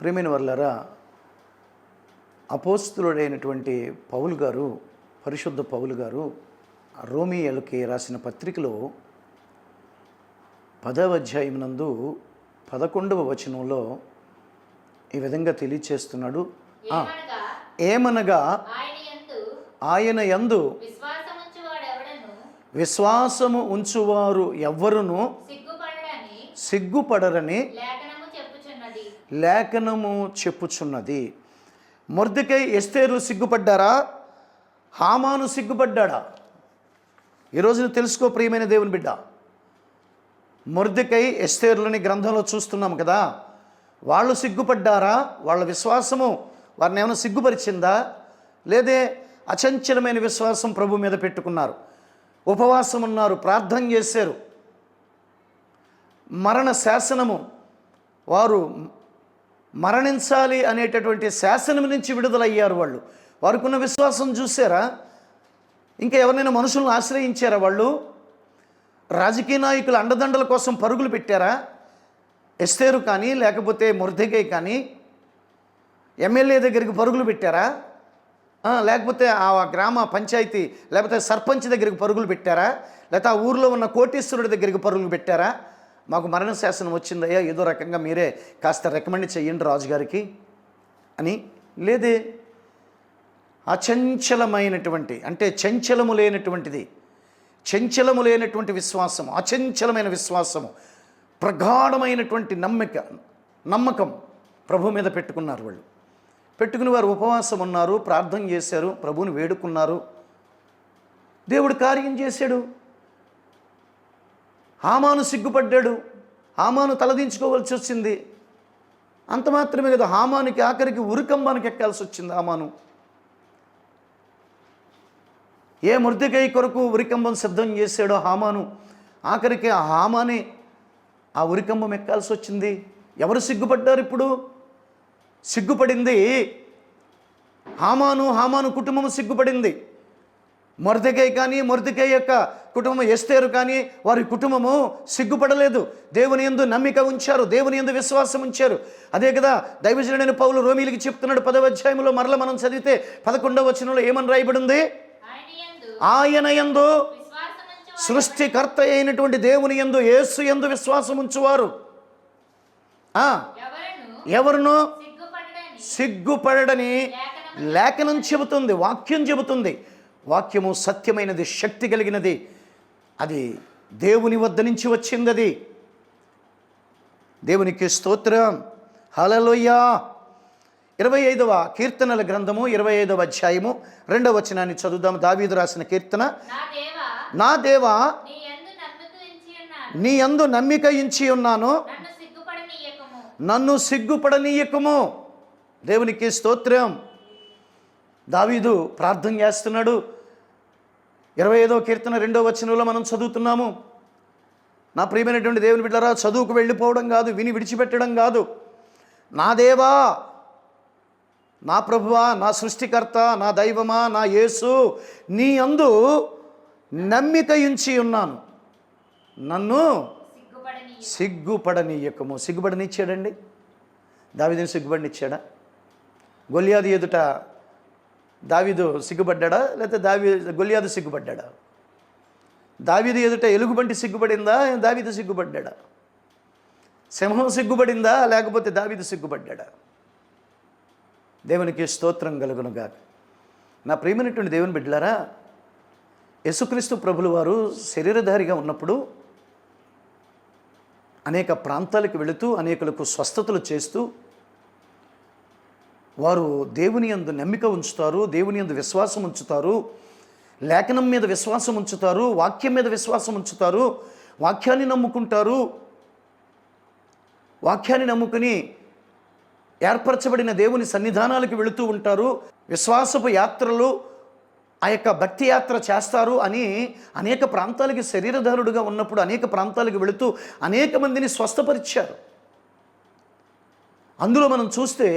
ప్రియమైన వర్లారా, అపోస్తలుడైనటువంటి పౌలు గారు, పరిశుద్ధ పౌలు గారు రోమీయులకి రాసిన పత్రికలో 10వ అధ్యాయం నందు 11వ వచనంలో ఈ విధంగా తెలియచేస్తున్నాడు. ఏమనగా ఆయన యందు విశ్వాసము ఉంచువారు ఎవ్వరును సిగ్గుపడరని లేఖనము చెప్పుచున్నది. మొర్దెకై ఎస్తేరు సిగ్గుపడ్డారా? హామాను సిగ్గుపడ్డాడా? ఈరోజు తెలుసుకో ప్రియమైన దేవుని బిడ్డ. మొర్దెకై ఎస్తేరులని గ్రంథంలో చూస్తున్నాం కదా, వాళ్ళు సిగ్గుపడ్డారా? వాళ్ళ విశ్వాసము వారిని ఏమైనా సిగ్గుపరిచిందా? లేదే అచంచలమైన విశ్వాసం ప్రభు మీద పెట్టుకున్నారు, ఉపవాసం ఉన్నారు, ప్రార్థన చేశారు. మరణ శాసనము, వారు మరణించాలి అనేటటువంటి శాసనం నుంచి విడుదలయ్యారు. వారికి ఉన్న విశ్వాసం చూసారా? ఇంకా ఎవరినైనా మనుషులను ఆశ్రయించారా? వాళ్ళు రాజకీయ నాయకుల అండదండల కోసం పరుగులు పెట్టారా? ఎస్తేరు కానీ లేకపోతే మొర్దెకై కానీ ఎమ్మెల్యే దగ్గరికి పరుగులు పెట్టారా? లేకపోతే ఆ గ్రామ పంచాయతీ లేకపోతే సర్పంచ్ దగ్గరికి పరుగులు పెట్టారా? లేకపోతే ఆ ఊరిలో ఉన్న కోటీశ్వరుడి దగ్గరికి పరుగులు పెట్టారా? మాకు మరణ శాసనం వచ్చిందయ్యా, ఏదో రకంగా మీరే కాస్త రికమెండ్ చెయ్యండి రాజుగారికి అని. లేదే, అచంచలమైనటువంటి, అంటే చంచలము లేనటువంటి విశ్వాసము, అచంచలమైన విశ్వాసము, ప్రగాఢమైనటువంటి నమ్మకం ప్రభు మీద పెట్టుకున్నారు. వాళ్ళు పెట్టుకుని వారు ఉపవాసం ఉన్నారు, ప్రార్థన చేశారు, ప్రభువుని వేడుకున్నారు. దేవుడు కార్యం చేశాడు. హామాను సిగ్గుపడ్డాడు, హామాను తలదించుకోవాల్సి వచ్చింది. అంత మాత్రమే కదా, హామానికి ఆఖరికి ఉరికంబానికి ఎక్కాల్సి వచ్చింది. హామాను ఏ మొర్దెకై కొరకు ఉరికంబం సిద్ధం చేశాడో హామాను, ఆఖరికి ఆ హామానే ఆ ఉరికంబం ఎక్కాల్సి వచ్చింది. ఎవరు సిగ్గుపడ్డారు? ఇప్పుడు సిగ్గుపడింది హామాను కుటుంబం సిగ్గుపడింది. మొర్దెకై కానీ, మొర్దెకై యొక్క కుటుంబం ఎస్తేరు కానీ, వారి కుటుంబము సిగ్గుపడలేదు. దేవుని యందు నమ్మిక ఉంచారు, దేవుని యందు విశ్వాసం ఉంచారు. అదే కదా దైవజనుడైన పౌలు రోమీయులకి చెప్తున్నాడు 10వ అధ్యాయంలో. మరల మనం చదివితే 11వ వచనంలో ఏమని రాయబడి ఉంది? ఆయన యందు, సృష్టికర్త అయినటువంటి దేవుని యందు, యేసు యందు విశ్వాసం ఉంచువారు ఎవరును సిగ్గుపడని లేఖనం చెబుతుంది, వాక్యం చెబుతుంది. వాక్యము సత్యమైనది, శక్తి కలిగినది, అది దేవుని వద్ద నుంచి వచ్చింది. అది దేవునికి స్తోత్రం, హల్లెలూయా. 25వ కీర్తనల గ్రంథము 25వ అధ్యాయము 2వ వచనాన్ని చదువుదాం. దావీదు రాసిన కీర్తన. నా దేవా, నీ యందు నమ్మిక ఉంచి ఉన్నాను, నన్ను సిగ్గుపడనీయకుము. దేవునికి స్తోత్రం. దావీదు ప్రార్థన చేస్తున్నాడు. 25వ కీర్తన 2వ వచనంలో మనం చదువుతున్నాము. నా ప్రియమైనటువంటి దేవుని బిడ్డలారా, చదువుకు వెళ్ళిపోవడం కాదు, విని విడిచిపెట్టడం కాదు. నా దేవా, నా ప్రభువా, నా సృష్టికర్త, నా దైవమా, నా యేసు, నీ యందు నమ్మిక ఉంచి ఉన్నాను, నన్ను సిగ్గుపడనీయకము. సిగ్గుపడనిచ్చాడండి? దావీదుని సిగ్గుపడనిచ్చాడా? గొల్యాదు ఎదుట దావీదు సిగ్గుపడ్డాడా, లేకపోతే గొల్యాదు సిగ్గుపడ్డాడా? దావీదు ఎదుట ఎలుగుబంటి సిగ్గుపడిందా, దావీదు సిగ్గుపడ్డాడా? సింహం సిగ్గుపడిందా, లేకపోతే దావీదు సిగ్గుపడ్డాడా? దేవునికి స్తోత్రం కలుగునుగాక. నా ప్రియమైనటువంటి దేవుని బిడ్డలారా, యేసుక్రీస్తు ప్రభులు వారు శరీరధారిగా ఉన్నప్పుడు అనేక ప్రాంతాలకు వెళుతూ అనేకులకు స్వస్థతలు చేస్తూ వారు దేవుని యందు నమ్మిక ఉంచుతారు, దేవుని యందు విశ్వాసం ఉంచుతారు, లేఖనం మీద విశ్వాసం ఉంచుతారు, వాక్యం మీద విశ్వాసం ఉంచుతారు, వాక్యాన్ని నమ్ముకుంటారు. వాక్యాన్ని నమ్ముకుని ఏర్పరచబడిన దేవుని సన్నిధానాలకు వెళుతూ ఉంటారు. విశ్వాసపు యాత్రలు, ఆ యొక్క భక్తి యాత్ర చేస్తారు అని అనేక ప్రాంతాలకి శరీరధారుడుగా ఉన్నప్పుడు అనేక ప్రాంతాలకు వెళుతూ అనేక మందిని స్వస్థపరిచారు. అందులో మనం చూస్తే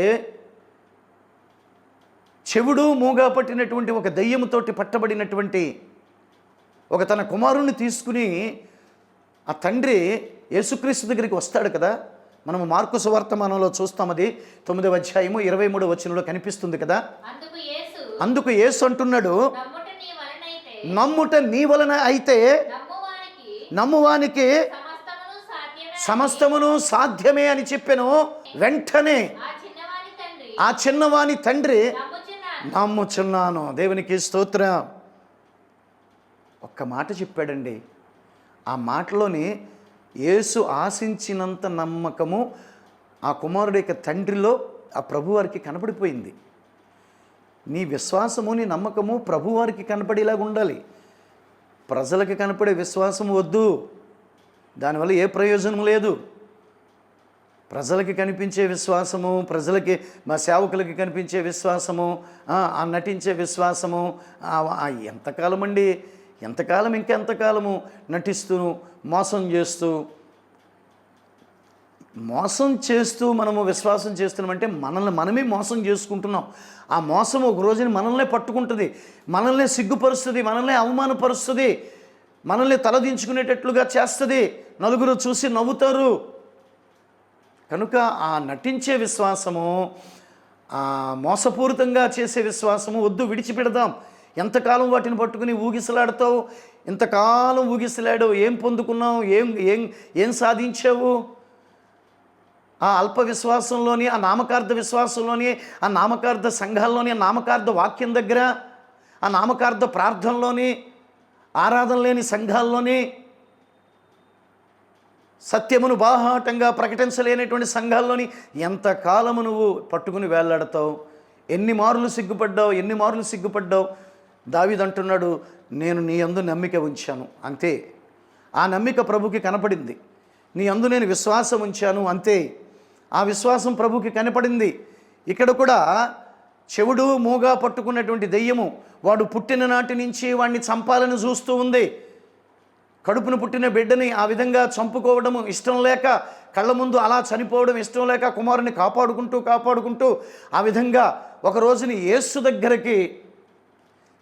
చెవుడు మూగా పట్టినటువంటి ఒక దయ్యముతోటి పట్టబడినటువంటి ఒక తన కుమారుణ్ణి తీసుకుని ఆ తండ్రి యేసుక్రీస్తు దగ్గరికి వస్తాడు కదా. మనము మార్కు సువార్తమానంలో చూస్తాం, అది 9వ అధ్యాయము 23వ వచనంలో కనిపిస్తుంది కదా. అందుకు యేసు అంటున్నాడు, నమ్ముట నీ వలన అయితే నమ్మువానికి సమస్తమును సాధ్యమే అని చెప్పాను. వెంటనే ఆ చిన్నవాని తండ్రి నమ్ముచున్నాను. దేవునికి స్తోత్రం. ఒక్క మాట చెప్పాడండి. ఆ మాటలోని యేసు ఆశించినంత నమ్మకము ఆ కుమారుడి యొక్క తండ్రిలో ఆ ప్రభువారికి కనపడిపోయింది. నీ విశ్వాసము, నీ నమ్మకము ప్రభువారికి కనపడేలాగా ఉండాలి. ప్రజలకి కనపడే విశ్వాసం వద్దు, దానివల్ల ఏ ప్రయోజనం లేదు. ప్రజలకి కనిపించే విశ్వాసము, ప్రజలకి మా సేవకులకి కనిపించే విశ్వాసము, ఆ నటించే విశ్వాసము, ఎంతకాలం అండి? ఎంతకాలం? ఇంకెంతకాలము నటిస్తూ మోసం చేస్తూ మనము విశ్వాసం చేస్తున్నామంటే మనల్ని మనమే మోసం చేసుకుంటున్నాం. ఆ మోసం ఒక రోజుని మనల్నే పట్టుకుంటుంది, మనల్నే సిగ్గుపరుస్తుంది, మనల్నే అవమానపరుస్తుంది, మనల్ని తలదించుకునేటట్లుగా చేస్తుంది. నలుగురు చూసి నవ్వుతారు. కనుక ఆ నటించే విశ్వాసము, ఆ మోసపూరితంగా చేసే విశ్వాసము వద్దు, విడిచిపెడదాం. ఎంతకాలం వాటిని పట్టుకుని ఊగిసలాడతావు? ఇంతకాలం ఊగిసలాడు, ఏం పొందుకున్నావు? ఏం సాధించావు? ఆ అల్ప విశ్వాసంలోని, ఆ నామకార్థ విశ్వాసంలోని, ఆ నామకార్థ సంఘాల్లోని, ఆ నామకార్థ వాక్యం దగ్గర, ఆ నామకార్థ ప్రార్థనలోని, ఆరాధన లేని సంఘాల్లోని, సత్యమును బాహాటంగా ప్రకటించలేనటువంటి సంఘాల్లోని ఎంతకాలము నువ్వు పట్టుకుని వేలాడతావు? ఎన్ని మార్లు సిగ్గుపడ్డావు? దావీదు అంటున్నాడు, నేను నీ యందు నమ్మిక ఉంచాను, అంతే. ఆ నమ్మిక ప్రభుకి కనపడింది. నీ యందు నేను విశ్వాసం ఉంచాను, అంతే. ఆ విశ్వాసం ప్రభుకి కనపడింది. ఇక్కడ కూడా చెవుడు మూగా పట్టుకున్నటువంటి దెయ్యము వాడు పుట్టిన నాటి నుంచి వాడిని చంపాలని చూస్తూ ఉంది. కడుపును పుట్టిన బిడ్డని ఆ విధంగా చంపుకోవడము ఇష్టం లేక, కళ్ళ ముందు అలా చనిపోవడం ఇష్టం లేక కుమారుని కాపాడుకుంటూ ఆ విధంగా ఒక రోజుని యేసు దగ్గరికి,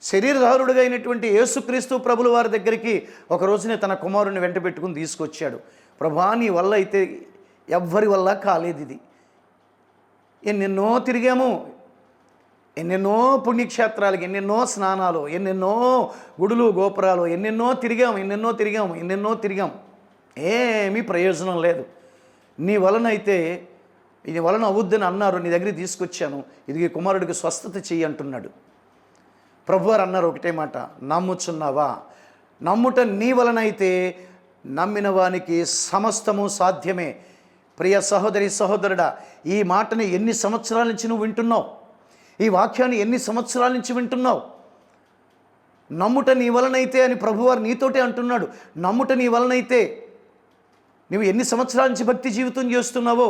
శరీరధారుడుగా అయినటువంటి యేసుక్రీస్తు ప్రభుల వారి దగ్గరికి ఒక రోజునే తన కుమారుని వెంట పెట్టుకుని తీసుకొచ్చాడు. ప్రభా, నీ వల్ల అయితే ఎవ్వరి వల్ల కాలేదు ఇది. ఎన్నెన్నో తిరిగాము, ఎన్నెన్నో పుణ్యక్షేత్రాలకి, ఎన్నెన్నో స్నానాలు, ఎన్నెన్నో గుడులు గోపురాలు, ఎన్నెన్నో తిరిగాం. ఏమీ ప్రయోజనం లేదు. నీ వలనైతే ఇది వలన అవుద్దని అన్నారు, నీ దగ్గరికి తీసుకొచ్చాను, ఇది కుమారుడికి స్వస్థత చెయ్యి అంటున్నాడు. ప్రభువారు అన్నారు ఒకటే మాట, నమ్ముచున్నావా? నమ్ముట నీ వలనైతే నమ్మిన వానికి సమస్తము సాధ్యమే. ప్రియ సహోదరి సహోదరుడా, ఈ మాటని ఎన్ని సంవత్సరాల నుంచి నువ్వు వింటున్నావు? ఈ వాక్యాన్ని ఎన్ని సంవత్సరాల నుంచి వింటున్నావు? నమ్ముట నీ వలనైతే అని ప్రభువారు నీతోటే అంటున్నాడు. నమ్ముట నీ వలనైతే నువ్వు ఎన్ని సంవత్సరాల నుంచి భక్తి జీవితం చేస్తున్నావో,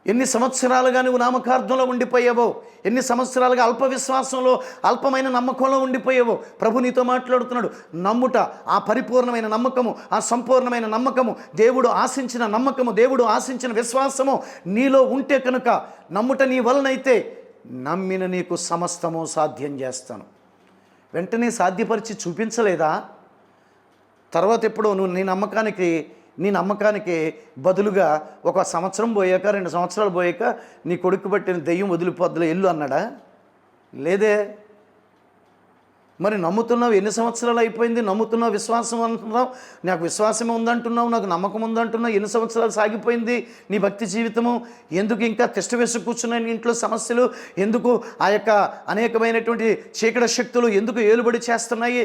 ఎన్ని సంవత్సరాలుగా నువ్వు నామకార్థంలో ఉండిపోయావో, ఎన్ని సంవత్సరాలుగా అల్ప విశ్వాసంలో, అల్పమైన నమ్మకంలో ఉండిపోయావో, ప్రభు నీతో మాట్లాడుతున్నాడు. నమ్ముట, ఆ పరిపూర్ణమైన నమ్మకము, ఆ సంపూర్ణమైన నమ్మకము, దేవుడు ఆశించిన నమ్మకము, దేవుడు ఆశించిన విశ్వాసము నీలో ఉంటే కనుక, నమ్ముట నీ వలనైతే నమ్మిన నీకు సమస్తము సాధ్యం చేస్తాను. వెంటనే సాధ్యపరిచి చూపించలేదా? తర్వాత ఎప్పుడో నువ్వు నీ నమ్మకానికి నీ నమ్మకానికి బదులుగా 1 సంవత్సరం పోయాక 2 సంవత్సరాలు పోయాక నీ కొడుకు పట్టిన దెయ్యం వదిలిపోద్దులే ఎల్లు అన్నాడా? లేదే. మరి నమ్ముతున్నావు, ఎన్ని సంవత్సరాలు అయిపోయింది, నమ్ముతున్నావు, విశ్వాసం అంటున్నావు, నాకు విశ్వాసం ఉందంటున్నావు, నాకు నమ్మకం ఉందంటున్నావు, ఎన్ని సంవత్సరాలు సాగిపోయింది నీ భక్తి జీవితము? ఎందుకు ఇంకా తిష్ట వేసి కూర్చున్నాయి ఇంట్లో సమస్యలు? ఎందుకు ఆ యొక్క అనేకమైనటువంటి చీకటి శక్తులు ఎందుకు ఏలుబడి చేస్తున్నాయి?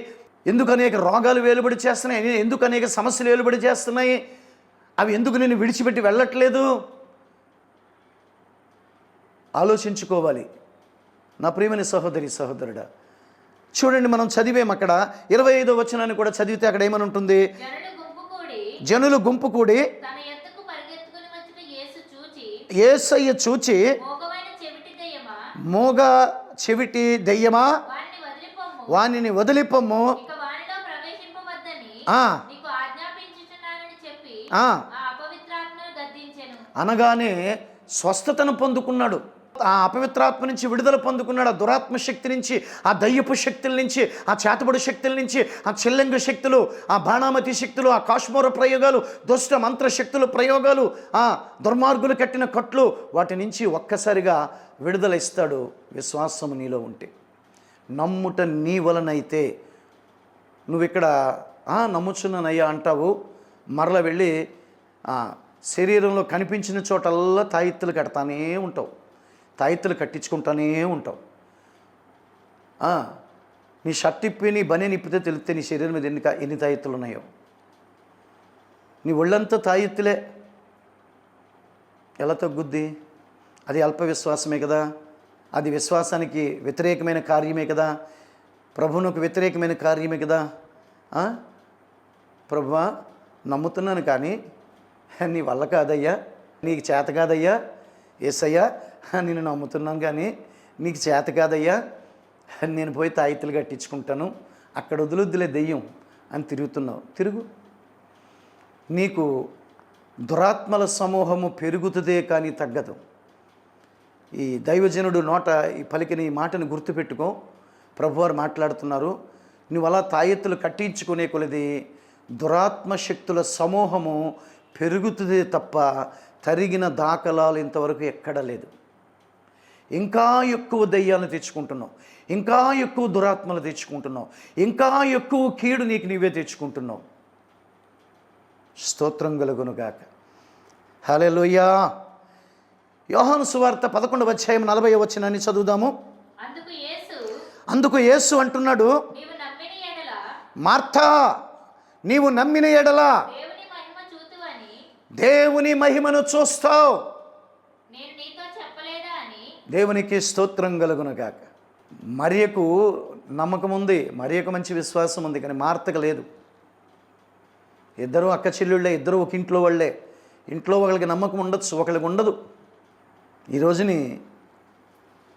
ఎందుకు అనేక రోగాలు వేలుబడి చేస్తున్నాయి? ఎందుకు అనేక సమస్యలు ఏలుబడి చేస్తున్నాయి? అవి ఎందుకు నేను విడిచిపెట్టి వెళ్ళట్లేదు? ఆలోచించుకోవాలి నా ప్రియమైన సహోదరి సహోదరుడా. చూడండి, మనం చదివేం అక్కడ 25వ వచనాన్ని కూడా చదివితే అక్కడ ఏమని ఉంటుంది? జనులు గుంపు కూడి యేసయ్య చూచి, మోగ చెవిటి దెయ్యమా, వానిని వదిలిపొమ్ము, అనగానే స్వస్థతను పొందుకున్నాడు. ఆ అపవిత్రాత్మ నుంచి విడుదల పొందుకున్నాడు. ఆ దురాత్మ శక్తి నుంచి, ఆ దయ్యపు శక్తుల నుంచి, ఆ చేతబడి శక్తుల నుంచి, ఆ చెల్లంగు శక్తులు, ఆ బాణామతి శక్తులు, ఆ కాశ్మోర ప్రయోగాలు, దుష్ట మంత్ర శక్తులు ప్రయోగాలు, ఆ దుర్మార్గులు కట్టిన కట్లు, వాటి నుంచి ఒక్కసారిగా విడుదల ఇస్తాడు విశ్వాసము నీలో ఉంటే. నమ్ముట నీ వలనైతే, నువ్వు ఇక్కడ నమ్ముచున్నానయ్యా అంటావు, మరల వెళ్ళి శరీరంలో కనిపించిన చోటల్లా తాయెత్తులు కడతానే ఉంటావు, తాయెత్తులు కట్టించుకుంటానే ఉంటావు. నీ షర్ట్ ఇప్పి నీ బనీని ఇప్పితే తెలిస్తే నీ శరీరం మీద ఎన్ని తాయెత్తులు ఉన్నాయో. నీ ఒళ్ళంతా తాయెత్తులే, ఎలా తగ్గుద్ది? అది అల్ప విశ్వాసమే కదా, అది విశ్వాసానికి వ్యతిరేకమైన కార్యమే కదా, ప్రభువునకు వ్యతిరేకమైన కార్యమే కదా. ప్రభువా నమ్ముతున్నాను కానీ నీ వల్ల కాదయ్యా, నీకు చేత కాదయ్యా, యేసయ్యా నేను నమ్ముతున్నాను కానీ నీకు చేత కాదయ్యా, నేను పోయి తాయితులు కట్టించుకుంటాను, అక్కడ వదిలొద్దులే దెయ్యం అని తిరుగుతున్నావు. తిరుగు. నీకు దురాత్మల సమూహము పెరుగుతుందే కానీ తగ్గదు. ఈ దైవజనుడు నోట ఈ పలికిన ఈ మాటను గుర్తుపెట్టుకో. ప్రభువారు మాట్లాడుతున్నారు, నువ్వు అలా తాయెత్తులు కట్టించుకునే కొలది దురాత్మ శక్తుల సమూహము పెరుగుతుందే తప్ప తరిగిన దాఖలాలు ఇంతవరకు ఎక్కడ లేదు. ఇంకా ఎక్కువ దయ్యాలను తెచ్చుకుంటున్నావు, ఇంకా ఎక్కువ దురాత్మలు తెచ్చుకుంటున్నావు, ఇంకా ఎక్కువ కీడు నీకు నీవే తెచ్చుకుంటున్నావు. స్తోత్రం కలుగునుగాక. హల్లెలూయా. యోహాను సువార్త 11వ అధ్యాయం 40వ వచనాన్ని చదువుదాము. అందుకు యేసు అంటున్నాడు, మార్తా నీవు నమ్మిన ఎడల దేవుని మహిమను చూస్తావు. దేవునికి స్తోత్రం కలుగునుగాక. మరియకు నమ్మకం ఉంది, మరియకు మంచి విశ్వాసం ఉంది, కానీ మార్తకు లేదు. ఇద్దరు అక్క చెల్లెళ్ళే, ఇద్దరు ఒక ఇంట్లో వాళ్ళే. ఇంట్లో ఒకరికి నమ్మకం ఉండొచ్చు, ఒకరికి ఉండదు. ఈ రోజుని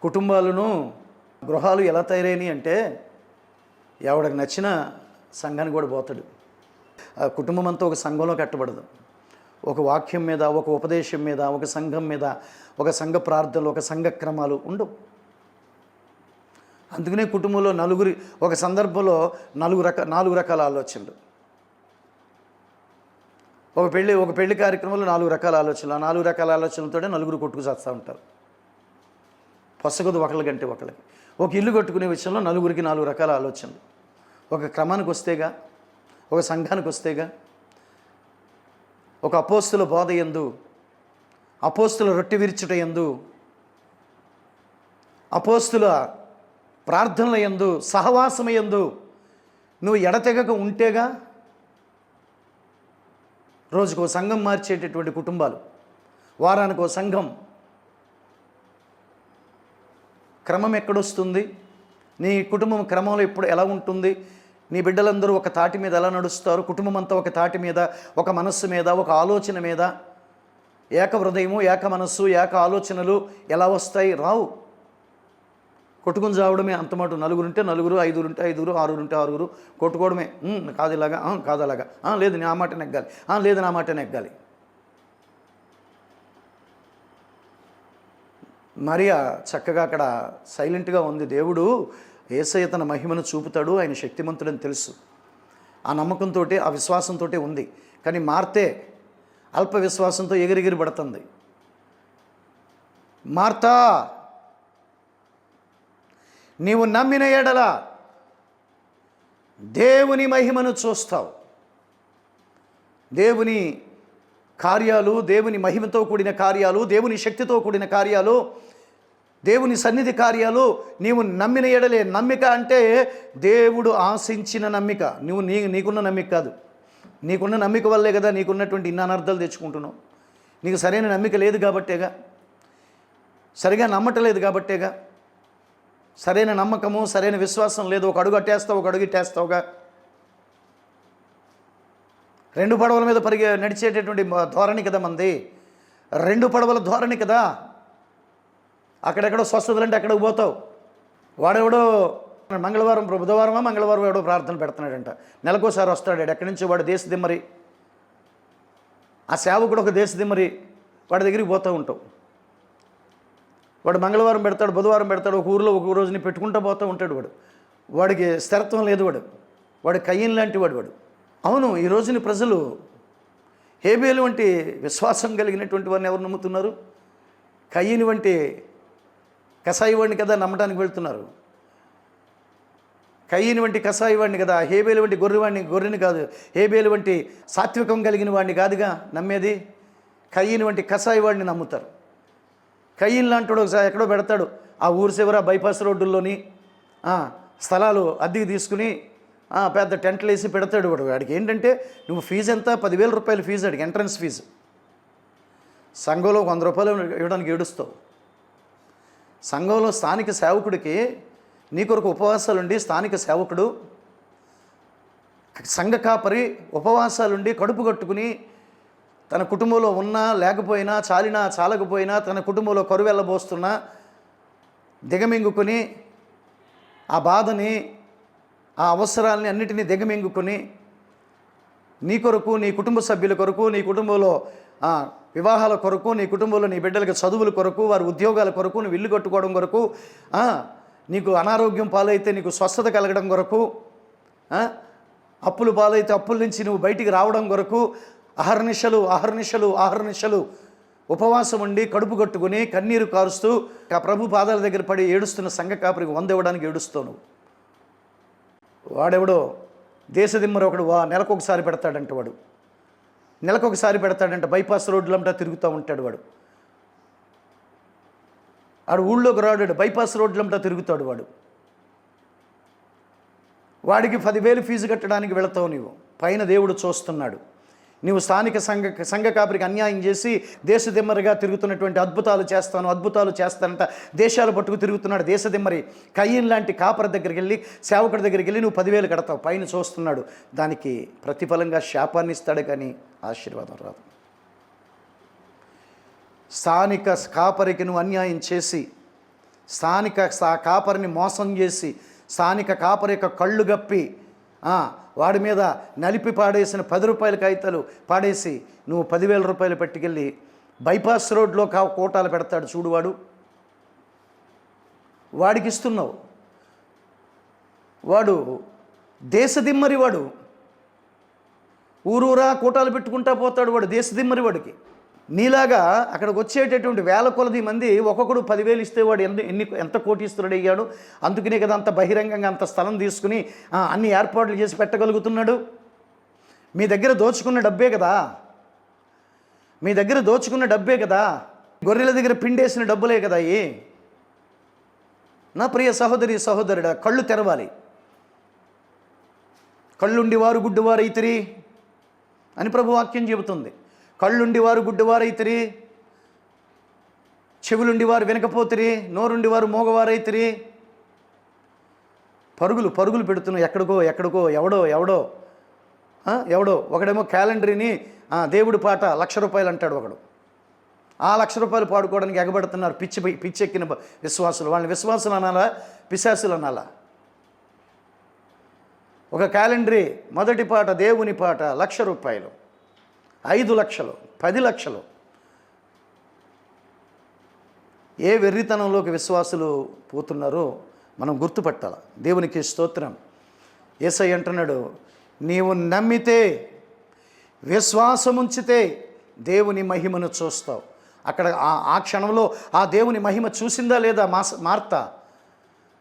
కుటుంబాలను గృహాలు ఎలా తయారైనాయి అంటే, ఎవడికి నచ్చిన సంఘానికి కూడా పోతాడు. ఆ కుటుంబం అంతా ఒక సంఘంలో కట్టబడదు. ఒక వాక్యం మీద, ఒక ఉపదేశం మీద, ఒక సంఘం మీద, ఒక సంఘ ప్రార్థనలు, ఒక సంఘ క్రమాలు ఉండవు. అందుకనే కుటుంబంలో ఒక సందర్భంలో 4 రకాల ఆలోచనలు. ఒక పెళ్లి కార్యక్రమంలో 4 రకాల ఆలోచనలు. ఆ 4 రకాల ఆలోచనలతోనే నలుగురు కొట్టుకు చేస్తూ ఉంటారు. పొసగదు ఒకళ్ళకంటే ఒకళ్ళకి. ఒక ఇల్లు కట్టుకునే విషయంలో నలుగురికి 4 రకాల ఆలోచనలు. ఒక క్రమానికి వస్తేగా, ఒక సంఘానికి వస్తేగా, ఒక అపోస్తుల బోధ యందు, అపోస్తుల రొట్టె విరుచుట యందు, అపోస్తుల ప్రార్థనల యందు, సహవాసమ యందు నువ్వు ఎడతెగక ఉంటేగా రోజుకో సంఘం మార్చేటటువంటి కుటుంబాలు, వారానికో సంఘం. క్రమం ఎక్కడొస్తుంది? నీ కుటుంబం క్రమంలో ఎప్పుడు ఎలా ఉంటుంది? నీ బిడ్డలందరూ ఒక తాటి మీద ఎలా నడుస్తారు? కుటుంబం అంతా ఒక తాటి మీద, ఒక మనస్సు మీద, ఒక ఆలోచన మీద, ఏక హృదయము, ఏక మనస్సు, ఏక ఆలోచనలు ఎలా వస్తాయి? రావు. కొట్టుకుని చావడమే అంతమాట. 4 ఉంటే 4, 5 ఉంటే 5, 6 ఉంటే 6 కొట్టుకోవడమే. కాదు ఇలాగా, కాదు అలాగా, లేదు నా మాట నెగ్గాలి, లేదు నా మాట నెగ్గాలి. మరియా చక్కగా అక్కడ సైలెంట్గా ఉంది. దేవుడు యేసయ్య తన మహిమను చూపుతాడు, ఆయన శక్తిమంతుడని తెలుసు. ఆ నమ్మకంతో ఆ విశ్వాసంతో ఉంది. కానీ మార్తే అల్ప విశ్వాసంతో ఎగిరెగిరి పడుతుంది. మార్తా, నీవు నమ్మిన ఎడల దేవుని మహిమను చూస్తావు. దేవుని కార్యాలు, దేవుని మహిమతో కూడిన కార్యాలు, దేవుని శక్తితో కూడిన కార్యాలు, దేవుని సన్నిధి కార్యాలు నీవు నమ్మిన ఎడలే. నమ్మిక అంటే దేవుడు ఆశించిన నమ్మిక. నువ్వు నీకున్న నమ్మిక కాదు. నీకున్న నమ్మిక వల్లే కదా నీకున్నటువంటి ఇన్ని అనర్థాలు తెచ్చుకుంటున్నావు. నీకు సరైన నమ్మిక లేదు కాబట్టేగా, సరిగా నమ్మటలేదు కాబట్టేగా, సరైన నమ్మకము సరైన విశ్వాసం లేదు. ఒక అడుగు అట్టేస్తావు, ఒక అడుగు ఇట్టేస్తావుగా. 2 పడవల మీద నడిచేటటువంటి ధోరణి కదా మంది. 2 పడవల ధోరణి కదా. అక్కడెక్కడో స్వస్థతలు అంటే అక్కడికి పోతావు. వాడెవడో మంగళవారం ఎవడో ప్రార్థన పెడుతున్నాడంట. నెలకోసారి వస్తాడు. ఎక్కడి నుంచి వాడు దేశదిమ్మరి, ఆ సేవకుడు ఒక దేశదిమ్మరి. వాడి దగ్గరికి పోతూ ఉంటావు. వాడు మంగళవారం పెడతాడు, బుధవారం పెడతాడు, ఒక ఊరిలో ఒక రోజుని పెట్టుకుంటూ పోతూ ఉంటాడు. వాడికి స్థిరత్వం లేదు. వాడు కయ్యన్ లాంటి వాడు. అవును, ఈ రోజుని ప్రజలు హేబేలు వంటి విశ్వాసం కలిగినటువంటి వారిని ఎవరు నమ్ముతున్నారు? కయ్యని వంటి కసాయి వాడిని కదా నమ్మటానికి వెళ్తున్నారు. కయ్యని వంటి కసాయి వాడిని కదా, హేబేలు వంటి గొర్రెని కాదు, హేబేలు వంటి సాత్వికం కలిగిన వాడిని కాదుగా నమ్మేది. కయ్యని వంటి కసాయి వాడిని నమ్ముతారు. కయ్యన్ లాంటి ఒకసారి ఎక్కడో పెడతాడు. ఆ ఊరు చివర బైపాస్ రోడ్డుల్లోని స్థలాలు అద్దెకి తీసుకుని పెద్ద టెంట్లు వేసి పెడతాడు. వాడికి ఏంటంటే, నువ్వు ఫీజు ఎంత? 10,000 రూపాయలు ఫీజు, అడిగి ఎంట్రన్స్ ఫీజు. సంఘంలో 100 రూపాయలు ఇవ్వడానికి ఏడుస్తావు. సంఘంలో స్థానిక సేవకుడికి నీ కొరకు ఉపవాసాలుండి, స్థానిక సేవకుడు సంఘ కాపరి ఉపవాసాలుండి కడుపు కట్టుకుని తన కుటుంబంలో ఉన్నా లేకపోయినా, చాలినా చాలకపోయినా, తన కుటుంబంలో కరువు వెళ్ళబోస్తున్నా దిగమింగుకొని ఆ బాధని, ఆ అవసరాలని అన్నిటినీ దిగమింగుకొని నీ కొరకు, నీ కుటుంబ సభ్యుల కొరకు, నీ కుటుంబంలో వివాహాల కొరకు, నీ కుటుంబంలో నీ బిడ్డలకి చదువుల కొరకు, వారి ఉద్యోగాల కొరకు, నువ్వు ఇల్లు కట్టుకోవడం కొరకు, నీకు అనారోగ్యం పాలైతే నీకు స్వస్థత కలగడం కొరకు, అప్పులు పాలైతే అప్పుల నుంచి నువ్వు బయటికి రావడం కొరకు అహర్నిశలు ఉపవాసం ఉండి కడుపు కట్టుకుని కన్నీరు కారుస్తూ ఆ ప్రభు పాదాల దగ్గర పడి ఏడుస్తున్న సంఘ కాపరికి 100 ఇవ్వడానికి ఏడుస్తావు నువ్వు. వాడెవడో దేశదిమ్మరు ఒకడు నెలకొకసారి పెడతాడంట. నెలకొకసారి పెడతాడంట. బైపాస్ రోడ్లంటా తిరుగుతూ ఉంటాడు. వాడు ఊళ్ళోకి రాడు, బైపాస్ రోడ్లంటా తిరుగుతాడు. వాడికి 10,000 ఫీజు కట్టడానికి వెళతావు నీవు. పైన దేవుడు చూస్తున్నాడు. నీవు స్థానిక సంఘ కాపరికి అన్యాయం చేసి దేశదిమ్మరిగా తిరుగుతున్నటువంటి అద్భుతాలు చేస్తానంట దేశాలు పట్టుకు తిరుగుతున్నాడు దేశదిమ్మరి. కయ్యన్ లాంటి కాపరి దగ్గరికి వెళ్ళి, సేవకుడి దగ్గరికి వెళ్ళి నువ్వు 10,000 కడతావు. పైన చూస్తున్నాడు. దానికి ప్రతిఫలంగా శాపాన్ని ఇస్తాడు, కానీ ఆశీర్వాదం రాదు. స్థానిక కాపరికి నువ్వు అన్యాయం చేసి, స్థానిక కాపరిని మోసం చేసి, స్థానిక కాపరి యొక్క కళ్ళు గప్పి వాడి మీద నలిపి పాడేసిన 10 రూపాయల కాగితాలు పాడేసి నువ్వు 10,000 రూపాయలు పెట్టుకెళ్ళి బైపాస్ రోడ్లో కోటాలు పెడతాడు చూడు. వాడికి ఇస్తున్నావు. వాడు దేశదిమ్మరి. ఊరూరా కోటాలు పెట్టుకుంటా పోతాడు. వాడు దేశదిమ్మరి. వాడికి నీలాగా అక్కడికి వచ్చేటటువంటి వేల కొలది మంది ఒక్కొక్కడు 10,000 ఇస్తే వాడు ఎంత కోటీశ్వరుడు అయ్యాడు. అందుకనే కదా అంత బహిరంగంగా అంత స్థలం తీసుకుని అన్ని ఏర్పాట్లు చేసి పెట్టగలుగుతున్నాడు. మీ దగ్గర దోచుకున్న డబ్బే కదా, గొర్రెల దగ్గర పిండేసిన డబ్బులే కదా. నా ప్రియ సహోదరుడా, కళ్ళు తెరవాలి. కళ్ళుండి వారు గుడ్డివారైతిరి అని ప్రభు వాక్యం చెబుతుంది. కళ్ళుండి వారు గుడ్డివారైతిరి, చెవులుండి వారు వినకపోతిరి, నోరుండి వారు మోగవారైతిరి. పరుగులు పెడుతున్నావు ఎక్కడికో ఎవడో ఒకడేమో క్యాలెండరీని దేవుడి పాట 1,00,000 రూపాయలు అంటాడు ఒకడు. ఆ 1,00,000 రూపాయలు పాడుకోవడానికి ఎగబడుతున్నారు పిచ్చెక్కిన విశ్వాసులు. వాళ్ళని విశ్వాసులు అనాలా, పిశాసులు అనాలా? ఒక క్యాలెండరీ మొదటి పాట దేవుని పాట 1,00,000 రూపాయలు, 5 లక్షలు, 10 లక్షలు. ఏ వెర్రితనంలోకి విశ్వాసులు పోతున్నారో మనం గుర్తుపట్టాలి. దేవునికి స్తోత్రం. యేసయ్య అంటున్నాడు, నీవు నమ్మితే, విశ్వాసముంచితే దేవుని మహిమను చూస్తావు. అక్కడ ఆ క్షణంలో ఆ దేవుని మహిమ చూసిందా లేదా మార్త?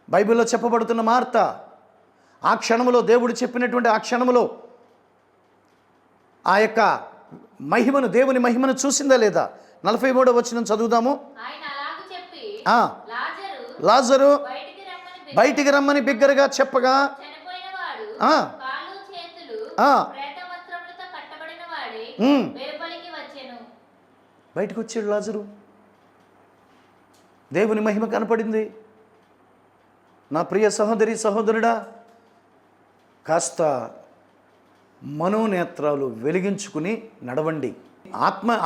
బైబిల్లో చెప్పబడుతున్న మార్త ఆ క్షణంలో, దేవుడు చెప్పినటువంటి ఆ క్షణంలో ఆ యొక్క మహిమను, దేవుని మహిమను చూసిందా లేదా? 43వ వచనం చదువుదాము. లాజరు బయటికి రమ్మని బిగ్గరగా చెప్పగా బయటకు వచ్చాడు లాజరు. దేవుని మహిమ కనపడింది. నా ప్రియ సహోదరి సహోదరుడా, కాస్త మనోనేత్రాలు వెలిగించుకుని నడవండి.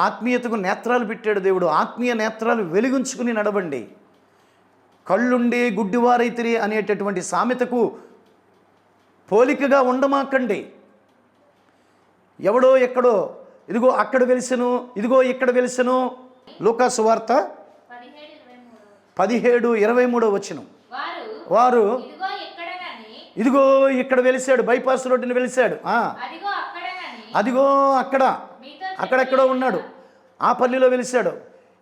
ఆత్మీయతకు నేత్రాలు పెట్టాడు దేవుడు. ఆత్మీయ నేత్రాలు వెలిగించుకుని నడవండి. కళ్ళుండి గుడ్డివారైతిరి అనేటటువంటి సామెతకు పోలికగా ఉండమాకండి. ఎవడో ఎక్కడో, ఇదిగో అక్కడ వెలిసెను, ఇదిగో ఇక్కడ వెలిసెను. లూకా సువార్త 17:23 వచనం. వారు ఇదిగో ఇక్కడ వెలిశాడు, బైపాస్ రోడ్డుని వెలిశాడు. అదిగో అక్కడెక్కడో ఉన్నాడు, ఆ పల్లిలో వెలిశాడు,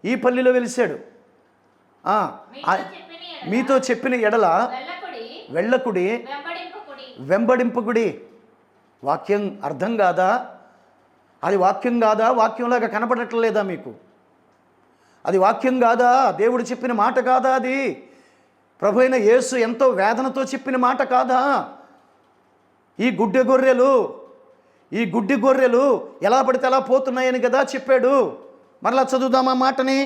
ఈ పల్లిలో వెలిశాడు. మీతో చెప్పిన ఎడల వెళ్ళకుడి, వెంబడింపకుడి. వాక్యం అర్థం కాదా? అది వాక్యం కాదా? వాక్యంలాగా కనపడట్లేదా మీకు? అది వాక్యం కాదా? దేవుడు చెప్పిన మాట కాదా? అది ప్రభు అయిన యేసు ఎంతో వేదనతో చెప్పిన మాట కాదా? ఈ గుడ్డి గొర్రెలు ఎలా పడితే ఎలా పోతున్నాయని కదా చెప్పాడు. మరలా చదువుదామా మాటని.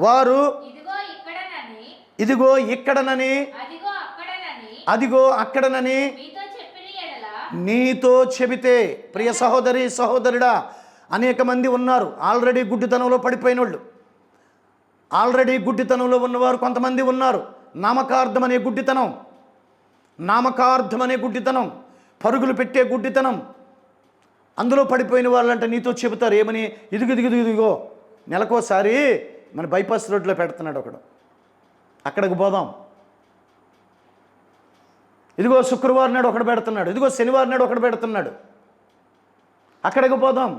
వారు ఇదిగో ఇక్కడనని, అదిగో అక్కడనని నీతో చెబితే. ప్రియ సహోదరి సహోదరుడా, అనేక మంది ఉన్నారు ఆల్రెడీ గుడ్డితనంలో పడిపోయిన వాళ్ళు. ఆల్రెడీ గుడ్డితనంలో ఉన్నవారు కొంతమంది ఉన్నారు. నామకార్థం అనే గుడ్డితనం, పరుగులు పెట్టే గుడ్డితనం, అందులో పడిపోయిన వాళ్ళంటే నీతో చెబుతారు ఏమని? ఇదిగో నెలకోసారి మన బైపాస్ రోడ్లో పెడుతున్నాడు ఒకడు, అక్కడికి పోదాం. ఇదిగో శుక్రవారం నాడు ఒకడు పెడుతున్నాడు, ఇదిగో శనివారం నాడు ఒకడు పెడుతున్నాడు, అక్కడికి పోదాం.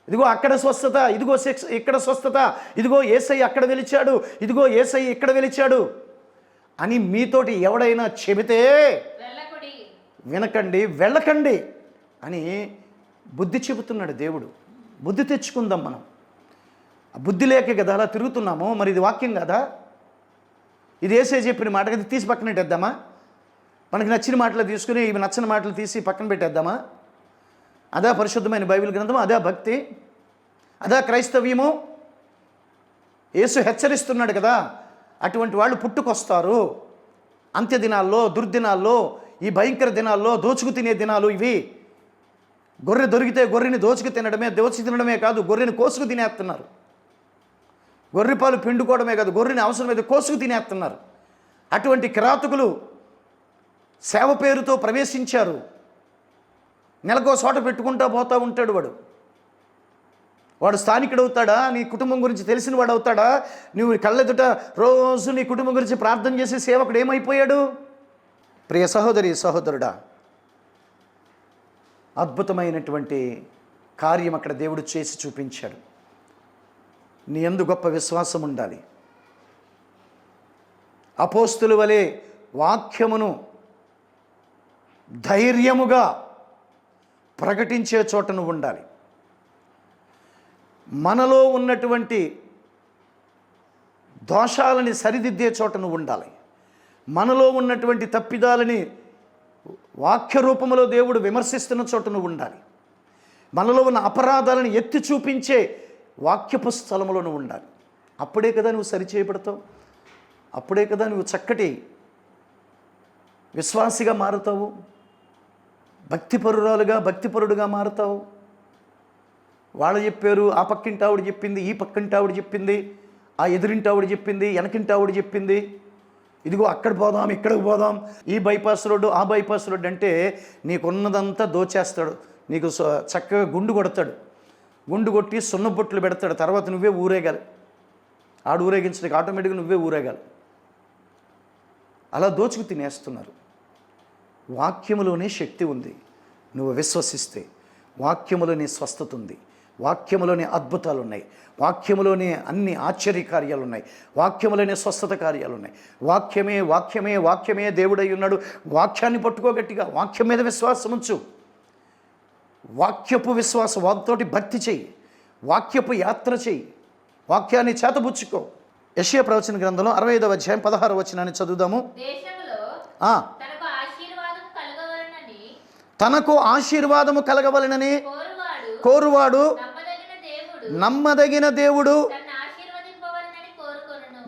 ఇదిగో అక్కడ స్వస్థత, ఇదిగో ఇక్కడ స్వస్థత, ఇదిగో యేసయ్య అక్కడ వెలిచాడు, ఇదిగో యేసయ్య ఇక్కడ వెలిచాడు అని మీతోటి ఎవడైనా చెబితే వినకండి, వెళ్ళకండి అని బుద్ధి చెబుతున్నాడు దేవుడు. బుద్ధి తెచ్చుకుందాం మనం. బుద్ధి లేక కదా అలా తిరుగుతున్నాము. మరి ఇది వాక్యం కదా? ఇది యేసయ్య చెప్పిన మాట కదా, తీసి పక్కన పెట్టేద్దామా? మనకి నచ్చిన మాటలు తీసుకుని ఇవి నచ్చని మాటలు తీసి పక్కన పెట్టేద్దామా? అదా పరిశుద్ధమైన బైబిల్ గ్రంథం? అదా భక్తి? అదా క్రైస్తవ్యము? యేసు హెచ్చరిస్తున్నాడు కదా, అటువంటి వాళ్ళు పుట్టుకొస్తారు అంత్య దినాల్లో, దుర్దినాల్లో, ఈ భయంకర దినాల్లో, దోచుకు తినే దినాలు ఇవి. గొర్రె దొరికితే గొర్రెని దోచుకు తినడమే కాదు, గొర్రెని కోసుకు తినేస్తున్నారు. గొర్రెపాలు పిండుకోవడమే కాదు, గొర్రెని అవసరమైతే కోసుకు తినేస్తున్నారు. అటువంటి కిరాతకులు సేవ పేరుతో ప్రవేశించారు. నెలకో చోట పెట్టుకుంటా పోతూ ఉంటాడు. వాడు స్థానికుడు అవుతాడా? నీ కుటుంబం గురించి తెలిసిన వాడు అవుతాడా? నువ్వు కళ్ళెదుట రోజు నీ కుటుంబం గురించి ప్రార్థన చేసే సేవకుడు ఏమైపోయాడు? ప్రియ సహోదరి సహోదరుడా, అద్భుతమైనటువంటి కార్యం అక్కడ దేవుడు చేసి చూపించాడు. నీ యందు గొప్ప విశ్వాసం ఉండాలి. అపోస్తుల వలె వాక్యమును ధైర్యముగా ప్రకటించే చోట నువ్వు ఉండాలి. మనలో ఉన్నటువంటి దోషాలని సరిదిద్దే చోట నువ్వు ఉండాలి. మనలో ఉన్నటువంటి తప్పిదాలని వాక్య రూపంలో దేవుడు విమర్శిస్తున్న చోట నువ్వు ఉండాలి. మనలో ఉన్న అపరాధాలను ఎత్తి చూపించే వాక్యపు స్థలంలో నువ్వు ఉండాలి. అప్పుడే కదా నువ్వు సరిచేయబడతావు. అప్పుడే కదా నువ్వు చక్కటి విశ్వాసిగా మారుతావు, భక్తిపరుడుగా మారుతావు. వాళ్ళు చెప్పారు, ఆ పక్కింటి ఆవిడ చెప్పింది, ఈ పక్కింటి ఆవిడ చెప్పింది, ఆ ఎదురింటి ఆవిడ చెప్పింది, వెనకింటి ఆవిడ చెప్పింది, ఇదిగో అక్కడ పోదాం, ఇక్కడికి పోదాం, ఈ బైపాస్ రోడ్డు, ఆ బైపాస్ రోడ్డు అంటే నీకున్నదంతా దోచేస్తాడు. నీకు చక్కగా గుండు కొడతాడు. గుండు కొట్టి సున్నబొట్లు పెడతాడు. తర్వాత నువ్వే ఊరేగాలి. ఆడు ఊరేగించడానికి ఆటోమేటిక్గా నువ్వే ఊరేగాలి. అలా దోచుకు తినేస్తున్నారు. వాక్యములోనే శక్తి ఉంది. నువ్వు విశ్వసిస్తే వాక్యములోనే స్వస్థత ఉంది, వాక్యములోనే అద్భుతాలు ఉన్నాయి, వాక్యములోనే అన్ని ఆశ్చర్య కార్యాలు ఉన్నాయి, వాక్యములోనే స్వస్థత కార్యాలు ఉన్నాయి. వాక్యమే వాక్యమే వాక్యమే దేవుడై ఉన్నాడు. వాక్యాన్ని పట్టుకోగట్టిగా, వాక్యం మీద విశ్వాసం ఉంచు. వాక్యపు విశ్వాస వాక్తోటి భక్తి చెయ్యి, వాక్యపు యాత్ర చెయ్యి, వాక్యాన్ని చేతబుచ్చుకో. యెషయా ప్రవచన గ్రంథంలో 65వ అధ్యాయం 16వ వచనాన్ని చదువుదాము. తనకు ఆశీర్వాదము కలగవలెనని కోరువాడు నమ్మదగిన దేవుడు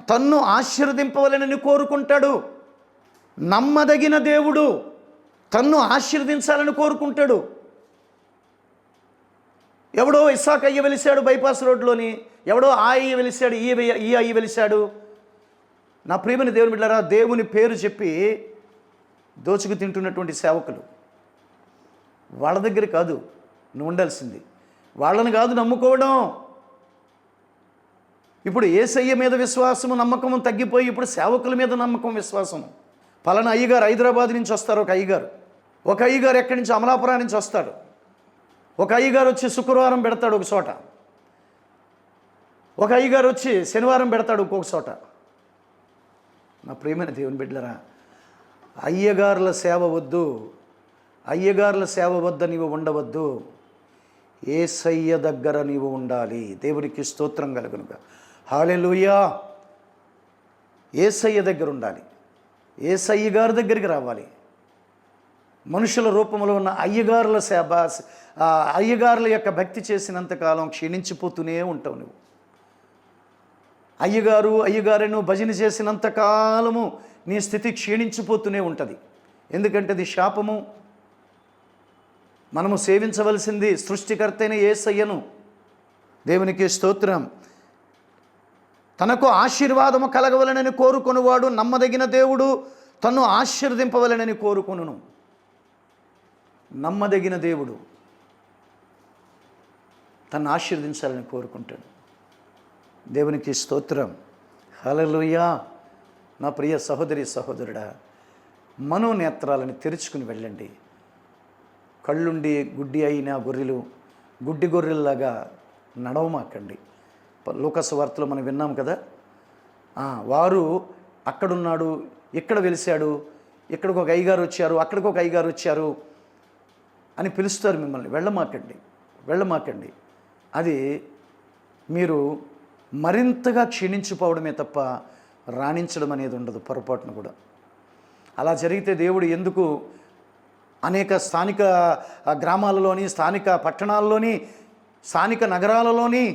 తన్ను ఆశీర్వదింపవలెనని కోరుకుంటాడు. నమ్మదగిన దేవుడు తన్ను ఆశీర్వదించాలని కోరుకుంటాడు. ఎవడో ఇస్సాక్ అయ్య వెలిశాడు బైపాస్ రోడ్లోని, ఎవడో ఆ అయ్య వెలిశాడు, ఈ అయ్య వెలిశాడు. నా ప్రియమైన దేవుని బిడ్డలారా, దేవుని పేరు చెప్పి దోచుకు తింటున్నటువంటి సేవకులు, వాళ్ళ దగ్గర కాదు నువ్వు ఉండాల్సింది, వాళ్ళని కాదు నమ్ముకోవడం. ఇప్పుడు యేసయ్య మీద విశ్వాసము నమ్మకము తగ్గిపోయి ఇప్పుడు సేవకుల మీద నమ్మకం విశ్వాసము. పలానా అయ్యగారు హైదరాబాద్ నుంచి వస్తారు, ఒక అయ్యగారు ఎక్కడి నుంచి అమలాపురం నుంచి వస్తాడు, ఒక అయ్యగారు వచ్చి శుక్రవారం పెడతాడు ఒక చోట, ఒక అయ్యగారు వచ్చి శనివారం పెడతాడు ఇంకొక చోట. నా ప్రియమైన దేవుని బిడ్డలారా, అయ్యగారుల సేవ వద్దు, అయ్యగారుల సేవ వద్ద నీవు ఉండవద్దు. యేసయ్య దగ్గర నీవు ఉండాలి. దేవునికి స్తోత్రం కలుగునుగా. హల్లెలూయా. యేసయ్య దగ్గర ఉండాలి, యేసయ్య గారి దగ్గరికి రావాలి. మనుషుల రూపంలో ఉన్న అయ్యగారుల సేవ, అయ్యగారుల యొక్క భక్తి చేసినంతకాలం క్షీణించిపోతూనే ఉంటావు నువ్వు. అయ్యగారును భజన చేసినంతకాలము నీ స్థితి క్షీణించిపోతూనే ఉంటుంది. ఎందుకంటే అది శాపము. మనము సేవించవలసింది సృష్టికర్త అయిన యేసయ్యను. దేవునికి స్తోత్రం. తనకు ఆశీర్వాదము కలగవలనని కోరుకొనువాడు నమ్మదగిన దేవుడు తన్ను ఆశీర్వదింపవలనని కోరుకొనును. నమ్మదగిన దేవుడు తన్ను ఆశీర్వదించాలని కోరుకుంటాడు. దేవునికి స్తోత్రం. హల్లెలూయా. నా ప్రియ సహోదరి సహోదరుడా, మనోనేత్రాలను తెరుచుకుని వెళ్ళండి. కళ్ళుండి గుడ్డి అయిన గొర్రెలు గుడ్డి గొర్రెల్లాగా నడవమాకండి. లూకాసు వార్తలో మనం విన్నాం కదా, వారు అక్కడున్నాడు, ఇక్కడ వెలిశాడు, ఇక్కడికి ఒక అయ్యగారు వచ్చారు, అక్కడికి ఒక అయ్యగారు వచ్చారు అని పిలుస్తారు మిమ్మల్ని. వెళ్ళమాకండి. అది మీరు మరింతగా క్షీణించిపోవడమే తప్ప రాణించడం అనేది ఉండదు పొరపాటున కూడా. అలా జరిగితే దేవుడు ఎందుకు అనేక స్థానిక గ్రామాలలోని, స్థానిక పట్టణాల్లోని, స్థానిక నగరాలలోని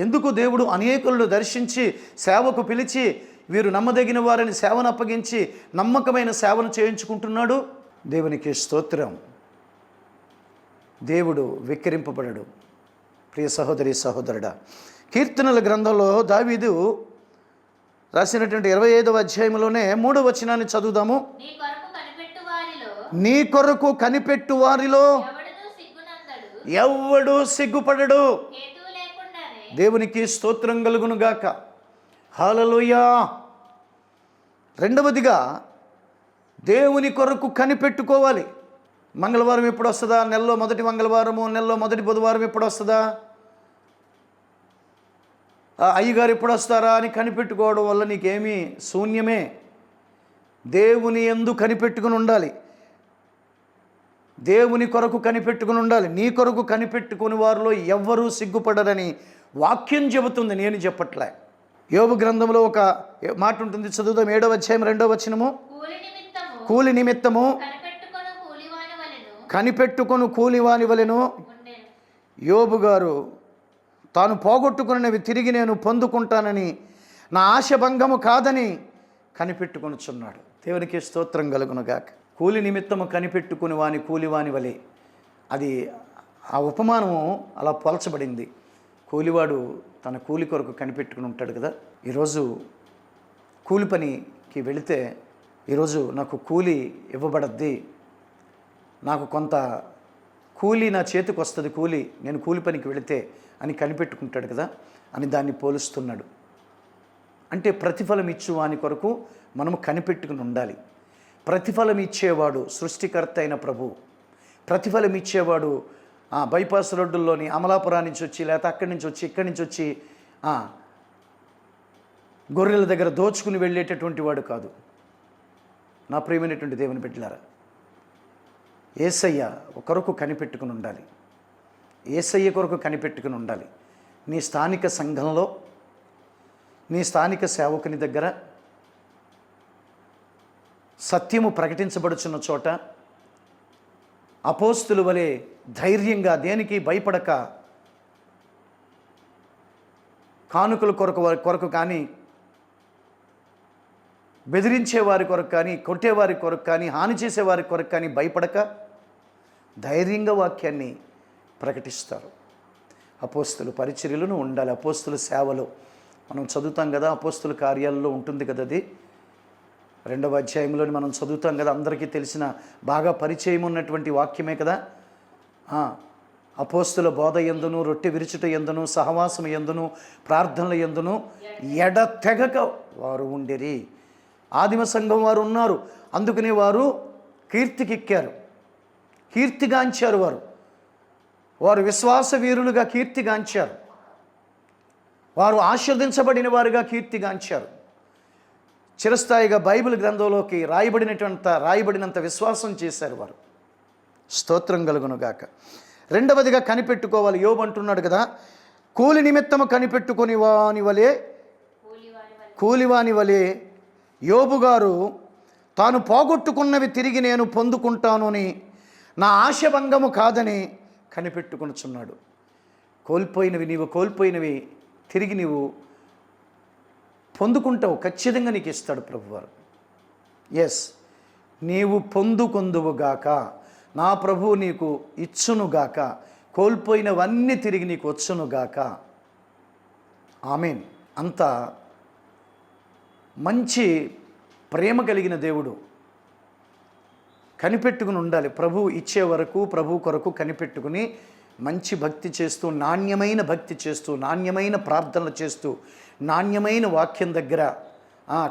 ఎందుకు దేవుడు అనేకులను దర్శించి సేవకు పిలిచి వీరు నమ్మదగిన వారిని సేవను అప్పగించి నమ్మకమైన సేవను చేయించుకుంటున్నాడు? దేవునికి స్తోత్రం. దేవుడు వెక్కిరింపబడడు. ప్రియ సహోదరి సహోదరుడా, కీర్తనల గ్రంథంలో దావీదు రాసినటువంటి 25వ అధ్యాయంలోనే 3వ వచనాన్ని చదువుదాము. నీ కొరకు కనిపెట్టు వారిలో ఎవడు సిగ్గుపడడు. దేవునికి స్తోత్రం కలుగును గాక. హల్లెలూయా. రెండవదిగా దేవుని కొరకు కనిపెట్టుకోవాలి. మంగళవారం ఎప్పుడు వస్తుందా, నెలలో మొదటి మంగళవారము, నెలలో మొదటి బుధవారం ఎప్పుడు వస్తుందా, అయ్యగారు ఎప్పుడు వస్తారా అని కనిపెట్టుకోవడం వల్ల నీకేమీ శూన్యమే. దేవుని యందు కనిపెట్టుకుని ఉండాలి, దేవుని కొరకు కనిపెట్టుకుని ఉండాలి. నీ కొరకు కనిపెట్టుకుని వారిలో ఎవ్వరూ సిగ్గుపడరని వాక్యం చెబుతుంది, నేను చెప్పట్లే. యోబు గ్రంథంలో ఒక మాట ఉంటుంది, చదువుదాం. 7వ అధ్యాయం 2వ వచనము. కూలి నిమిత్తము కనిపెట్టుకొను కూలివాని వలెను యోబు గారు తాను పోగొట్టుకున్నవి తిరిగి నేను పొందుకుంటానని నా ఆశభంగము కాదని కనిపెట్టుకొనుచున్నాడు. దేవునికి స్తోత్రం కలుగునుగాక. కూలి నిమిత్తము కనిపెట్టుకుని వాని కూలివాని వలె, అది ఆ ఉపమానము అలా పోల్చబడింది. కూలివాడు తన కూలి కొరకు కనిపెట్టుకుని ఉంటాడు కదా. ఈరోజు కూలి పనికి వెళితే, ఈరోజు నాకు కూలి ఇవ్వబడద్ది, నాకు కొంత కూలి నా చేతికి వస్తుంది, కూలి నేను కూలి పనికి వెళితే అని కనిపెట్టుకుంటాడు కదా అని దాన్ని పోలుస్తున్నాడు. అంటే ప్రతిఫలం ఇచ్చు వాని కొరకు మనము కనిపెట్టుకుని ఉండాలి. ప్రతిఫలం ఇచ్చేవాడు సృష్టికర్త అయిన ప్రభు. ప్రతిఫలం ఇచ్చేవాడు బైపాస్ రోడ్డుల్లోని అమలాపురం నుంచి వచ్చి, లేకపోతే అక్కడి నుంచి వచ్చి, ఇక్కడి నుంచి వచ్చి గొర్రెల దగ్గర దోచుకుని వెళ్ళేటటువంటి వాడు కాదు. నా ప్రియమైనటువంటి దేవుని బిడ్డలారా, యేసయ్య కొరకు కనిపెట్టుకుని ఉండాలి. యేసయ్య కొరకు కనిపెట్టుకుని ఉండాలి. నీ స్థానిక సంఘంలో, నీ స్థానిక సేవకుని దగ్గర, సత్యము ప్రకటించబడుచున్న చోట అపోస్తుల వలె ధైర్యంగా, దేనికి భయపడక, కానుకల కొరకు కానీ, బెదిరించేవారి కొరకు కానీ, కొట్టేవారి కొరకు కానీ, హాని చేసేవారి కొరకు కానీ భయపడక ధైర్యంగా వాక్యాన్ని ప్రకటిస్తారు. అపోస్తుల పరిచర్యలను ఉండాలి. అపోస్తుల సేవలో మనం చదువుతాం కదా, అపోస్తుల కార్యాలలో ఉంటుంది కదా, అది 2వ అధ్యాయంలోని మనం చదువుతాం కదా, అందరికీ తెలిసిన బాగా పరిచయం ఉన్నటువంటి వాక్యమే కదా. అపోస్తుల బోధ యందును, రొట్టె విరుచుట యందును, సహవాసం యందును, ప్రార్థనల యందును ఎడతెగక వారు ఉండిరి. ఆదిమ సంఘం వారు ఉన్నారు, అందుకని వారు కీర్తికెక్కారు, కీర్తిగాంచారు. వారు విశ్వాస వీరులుగా కీర్తిగాంచారు. వారు ఆశీర్వదించబడిన వారుగా కీర్తిగాంచారు. చిరస్థాయిగా బైబిల్ గ్రంథంలోకి రాయబడినంత విశ్వాసం చేశారు వారు. స్తోత్రం కలుగునుగాక. రెండవదిగా కనిపెట్టుకోవాలి. యోబు అంటున్నాడు కదా, కూలి నిమిత్తము కనిపెట్టుకొని కూలివాని వలె యోబు గారు తాను పోగొట్టుకున్నవి తిరిగి నేను పొందుకుంటాను అని, నా ఆశభంగము కాదని కనిపెట్టుకొనుచున్నాడు. నీవు కోల్పోయినవి తిరిగి నీవు పొందుకుంటావు. ఖచ్చితంగా నీకు ఇస్తాడు ప్రభువారు. ఎస్, నీవు పొందుకొందువుగాక, నా ప్రభువు నీకు ఇచ్చునుగాక, కోల్పోయినవన్నీ తిరిగి నీకు వచ్చునుగాక. ఆమేన్. అంత మంచి ప్రేమ కలిగిన దేవుడు. కనిపెట్టుకుని ఉండాలి. ప్రభువు ఇచ్చే వరకు ప్రభు కొరకు కనిపెట్టుకుని మంచి భక్తి చేస్తూ, నాణ్యమైన భక్తి చేస్తూ, నాణ్యమైన ప్రార్థనలు చేస్తూ, నాణ్యమైన వాక్యం దగ్గర,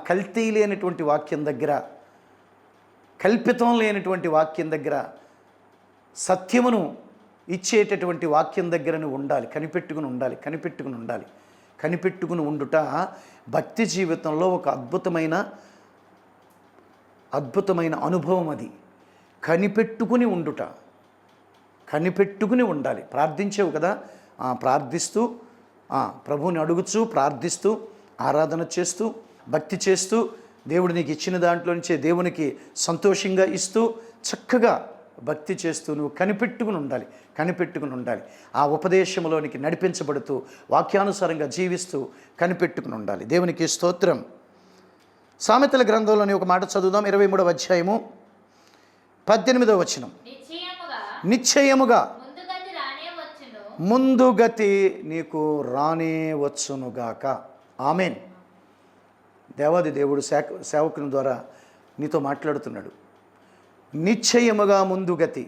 కల్తీ లేనటువంటి వాక్యం దగ్గర, కల్పితం లేనటువంటి వాక్యం దగ్గర, సత్యమును ఇచ్చేటటువంటి వాక్యం దగ్గరను ఉండాలి. కనిపెట్టుకుని ఉండాలి. కనిపెట్టుకుని ఉండుట భక్తి జీవితంలో ఒక అద్భుతమైన అనుభవం. అది కనిపెట్టుకుని ఉండాలి. ప్రార్థించేవు కదా, ప్రార్థిస్తూ, ప్రభువుని అడుగుచూ, ప్రార్థిస్తూ, ఆరాధన చేస్తూ, భక్తి చేస్తూ, దేవుడు నీకు ఇచ్చిన దాంట్లో నుంచే దేవునికి సంతోషంగా ఇస్తూ, చక్కగా భక్తి చేస్తూ నువ్వు కనిపెట్టుకుని ఉండాలి. ఆ ఉపదేశంలోనికి నడిపించబడుతూ, వాక్యానుసారంగా జీవిస్తూ కనిపెట్టుకుని ఉండాలి. దేవునికి స్తోత్రం. సామెతల గ్రంథంలోని ఒక మాట చదువుదాం. 23వ అధ్యాయము 18వ వచనం. నిశ్చయముగా ముందుగతి నీకు రానే వచ్చునుగాక. ఆమేన్. దేవాది దేవుడు సేవకుని ద్వారా నీతో మాట్లాడుతున్నాడు. నిశ్చయముగా ముందుగతి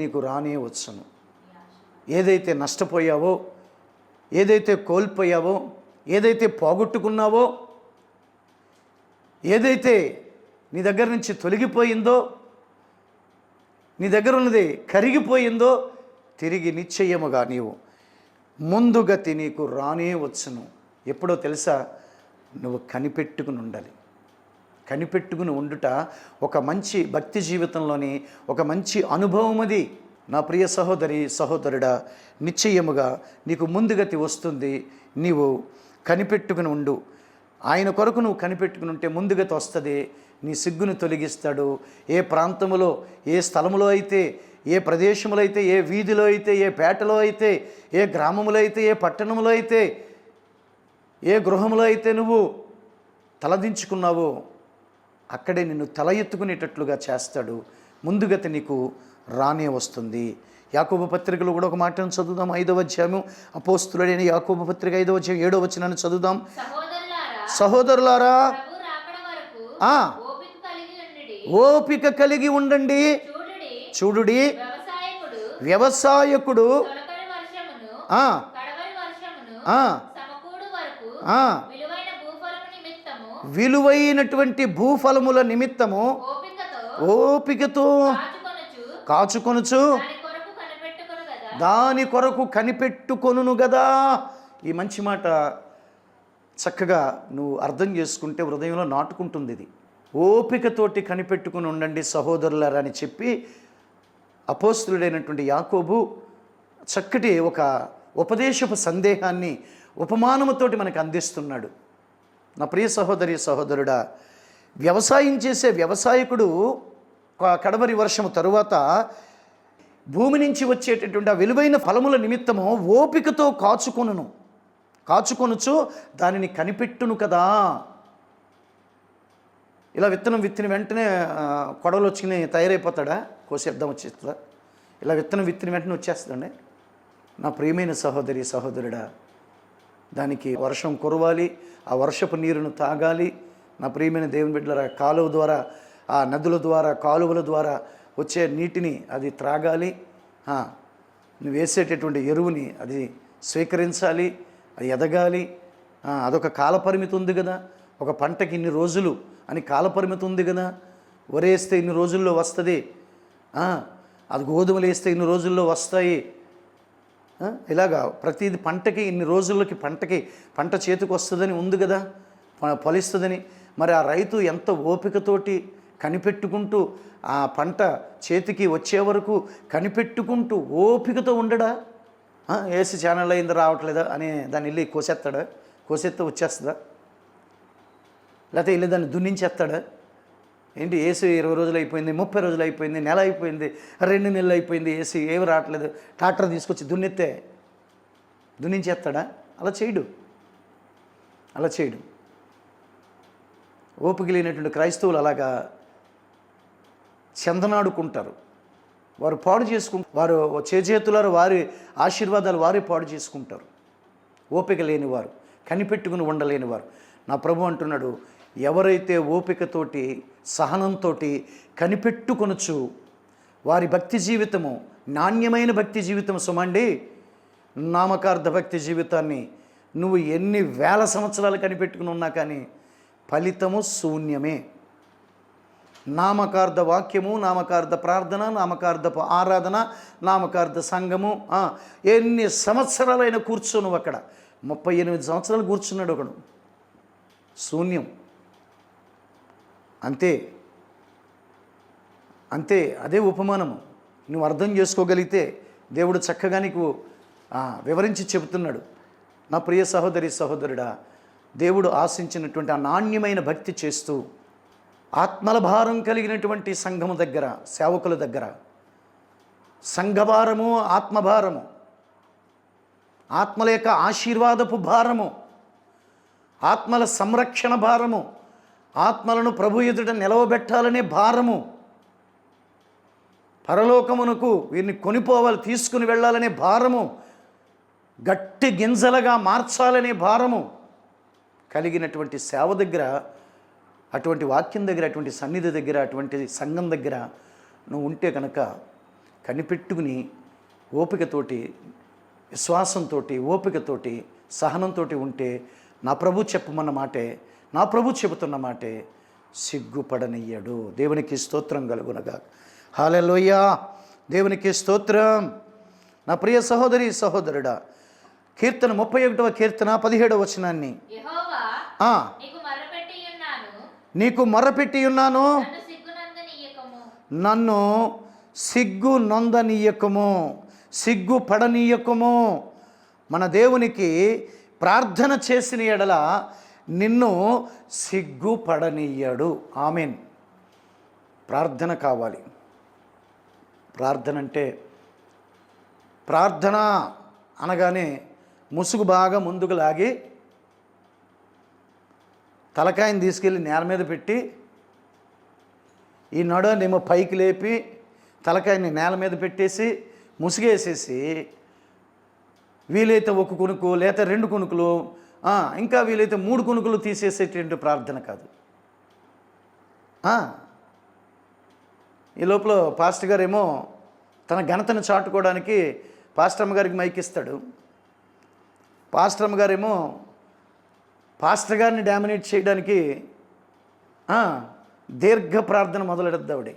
నీకు రానే వచ్చును. ఏదైతే నష్టపోయావో, ఏదైతే కోల్పోయావో, ఏదైతే పోగొట్టుకున్నావో, ఏదైతే నీ దగ్గర నుంచి తొలగిపోయిందో, నీ దగ్గర ఉన్నది కరిగిపోయిందో, తిరిగి నిశ్చయముగా నీవు ముందుగతి నీకు రానే వచ్చును. ఎప్పుడో తెలుసా? నువ్వు కనిపెట్టుకుని ఉండుట ఒక మంచి భక్తి జీవితంలోని ఒక మంచి అనుభవం. అది నా ప్రియ సహోదరుడా, నిశ్చయముగా నీకు ముందుగతి వస్తుంది. నీవు కనిపెట్టుకుని ఉండు. ఆయన కొరకు నువ్వు కనిపెట్టుకుని ఉంటే ముందుగతి వస్తుంది. నీ సిగ్గును తొలగిస్తాడు. ఏ ప్రాంతంలో, ఏ స్థలములో అయితే, ఏ ప్రదేశంలో అయితే, ఏ వీధిలో అయితే, ఏ పేటలో అయితే, ఏ గ్రామంలో అయితే, ఏ పట్టణంలో అయితే, ఏ గృహంలో అయితే నువ్వు తలదించుకున్నావో అక్కడే నిన్ను తల ఎత్తుకునేటట్లుగా చేస్తాడు. ముందుగతి నీకు రానే వస్తుంది. యాకోబు పత్రికలో కూడా ఒక మాటను చదువుదాం. 5వ అధ్యాయము, అపోస్తులుడైన యాకోబు పత్రిక 5వ అధ్యాయం 7వ వచనాన్ని చదువుదాం. సహోదరులారా, ఓపిక కలిగి ఉండండి. చూడుడి, వ్యవసాయకుడు విలువైనటువంటి భూఫలముల నిమిత్తము ఓపికతో కాచుకొనుచు దాని కొరకు కనిపెట్టుకొనును గదా. ఈ మంచి మాట చక్కగా నువ్వు అర్థం చేసుకుంటే హృదయంలో నాటుకుంటుంది. ఇది ఓపికతోటి కనిపెట్టుకుని ఉండండి సహోదరులారా అని చెప్పి అపోస్తలుడైనటువంటి యాకోబు చక్కటి ఒక ఉపదేశపు సందేహాన్ని ఉపమానముతోటి మనకు అందిస్తున్నాడు. నా ప్రియ సహోదరి సహోదరుడా, వ్యవసాయం చేసే వ్యవసాయకుడు కడవరి వర్షము తరువాత భూమి నుంచి వచ్చేటటువంటి ఆ విలువైన ఫలముల నిమిత్తము ఓపికతో కాచుకొనుచు దానిని కనిపెట్టును కదా. ఇలా విత్తనం విత్తిన వెంటనే కొడవలు వచ్చి తయారైపోతాడా? కోసేద్దాం వచ్చేస్తుందా? ఇలా విత్తనం విత్తిన వెంటనే వచ్చేస్తుందండి. నా ప్రియమైన సహోదరి సహోదరుడా, దానికి వర్షం కురవాలి, ఆ వర్షపు నీరును తాగాలి. నా ప్రియమైన దేవుని బిడ్డలారా, కాలువ ద్వారా, ఆ నదుల ద్వారా, కాలువల ద్వారా వచ్చే నీటిని అది త్రాగాలి. నువ్వు వేసేటటువంటి ఎరువుని అది స్వీకరించాలి, అది ఎదగాలి. అదొక కాలపరిమితి ఉంది కదా. ఒక పంటకి ఇన్ని రోజులు అని కాలపరిమితి ఉంది కదా. వరేస్తే ఇన్ని రోజుల్లో వస్తుంది, అది గోధుమలు వేస్తే ఇన్ని రోజుల్లో వస్తాయి. ఇలాగా ప్రతిది పంటకి ఇన్ని రోజులకి పంట చేతికి వస్తుందని ఉంది కదా, ఫలిస్తుందని. మరి ఆ రైతు ఎంత ఓపికతోటి కనిపెట్టుకుంటూ ఆ పంట చేతికి వచ్చే వరకు కనిపెట్టుకుంటూ ఓపికతో ఉండడా? ఏసీ ఛానల్ అయింది రావట్లేదా అని దాన్ని వెళ్ళి కోసేస్తాడా? కోసేస్తే వచ్చేస్తుందా? లేకపోతే వెళ్ళి దాన్ని దున్నించేస్తాడా? ఏంటి ఏసీ 20 రోజులు అయిపోయింది, 30 రోజులు అయిపోయింది, నెల అయిపోయింది, 2 నెలలు అయిపోయింది, ఏసీ ఏమి రావట్లేదు, ట్రాక్టర్ తీసుకొచ్చి దున్నించేస్తాడా? అలా చేయడు. ఓపిక లేనటువంటి క్రైస్తవులు అలాగా చందనాడుకుంటారు. వారు పాడు చేసుకుంటారు. వారు చేతులారు వారి ఆశీర్వాదాలు వారే పాడు చేసుకుంటారు. ఓపిక లేనివారు, కనిపెట్టుకుని ఉండలేనివారు. నా ప్రభు అంటున్నాడు, ఎవరైతే ఓపికతోటి సహనంతో కనిపెట్టుకొనొచ్చు వారి భక్తి జీవితము నాణ్యమైన భక్తి జీవితం సుమండి. నామకార్థ భక్తి జీవితాన్ని నువ్వు ఎన్ని వేల సంవత్సరాలు కనిపెట్టుకుని ఉన్నా కానీ ఫలితము శూన్యమే. నామకార్థ వాక్యము, నామకార్థ ప్రార్థన, నామకార్థపు ఆరాధన, నామకార్థ సంఘము, ఎన్ని సంవత్సరాలైనా కూర్చోను అక్కడ. 38 సంవత్సరాలు కూర్చున్నాడు ఒకడు, శూన్యం. అంతే అదే ఉపమానము. నువ్వు అర్థం చేసుకోగలిగితే దేవుడు చక్కగా నీకు వివరించి చెబుతున్నాడు. నా ప్రియ సహోదరి సహోదరుడా, దేవుడు ఆశించినటువంటి ఆ నాణ్యమైన భక్తి చేస్తూ ఆత్మల భారం కలిగినటువంటి సంఘము దగ్గర, సేవకుల దగ్గర సంఘభారము, ఆత్మభారము, ఆత్మల యొక్క ఆశీర్వాదపు భారము, ఆత్మల సంరక్షణ భారము, ఆత్మలను ప్రభు ఎదుట నిలవబెట్టాలనే భారము, పరలోకమునకు వీరిని కొనిపోవాలి, తీసుకుని వెళ్ళాలనే భారము, గట్టి గింజలుగా మార్చాలనే భారము కలిగినటువంటి సేవ దగ్గర, అటువంటి వాక్యం దగ్గర, అటువంటి సన్నిధి దగ్గర, అటువంటి సంఘం దగ్గర నువ్వు ఉంటే కనుక కనిపెట్టుకుని ఓపికతోటి, విశ్వాసంతో, ఓపికతోటి, సహనంతో ఉంటే నా ప్రభు చెప్పమన్న మాటే, నా ప్రభు చెబుతున్న మాటే, సిగ్గుపడనియ్యడు. దేవునికి స్తోత్రం కలుగునగా. హల్లెలూయా, దేవునికి స్తోత్రం. నా ప్రియ సహోదరి సహోదరుడా, కీర్తన 31వ కీర్తన 17వ వచనాన్ని, నీకు మొర్రపెట్టి ఉన్నాను, నన్ను సిగ్గు నొందనీయకము, సిగ్గు పడనీయకము. మన దేవునికి ప్రార్థన చేసిన ఎడల నిన్ను సిగ్గుపడనీయడు. ఆమేన్. ప్రార్థన కావాలి. ప్రార్థన అనగానే ముసుగు బాగా ముందుకు లాగి తలకాయని తీసుకెళ్ళి నేల మీద పెట్టి ఈ నడునేమో పైకి లేపి తలకాయని నేల మీద పెట్టేసి ముసుగేసేసి వీలైతే 1 కునుకు లేదా 2 కునుకులు, ఇంకా వీలైతే 3 కునుకులు తీసేసేటువంటి ప్రార్థన కాదు. ఈ లోపల పాస్టర్ గారేమో తన ఘనతను చాటుకోవడానికి పాస్టర్ అమ్మ గారికి మైక్ ఇస్తాడు. పాస్టర్ అమ్మ గారేమో పాస్టర్ గారిని డామినేట్ చేయడానికి దీర్ఘ ప్రార్థన మొదలెడద్దావిడే.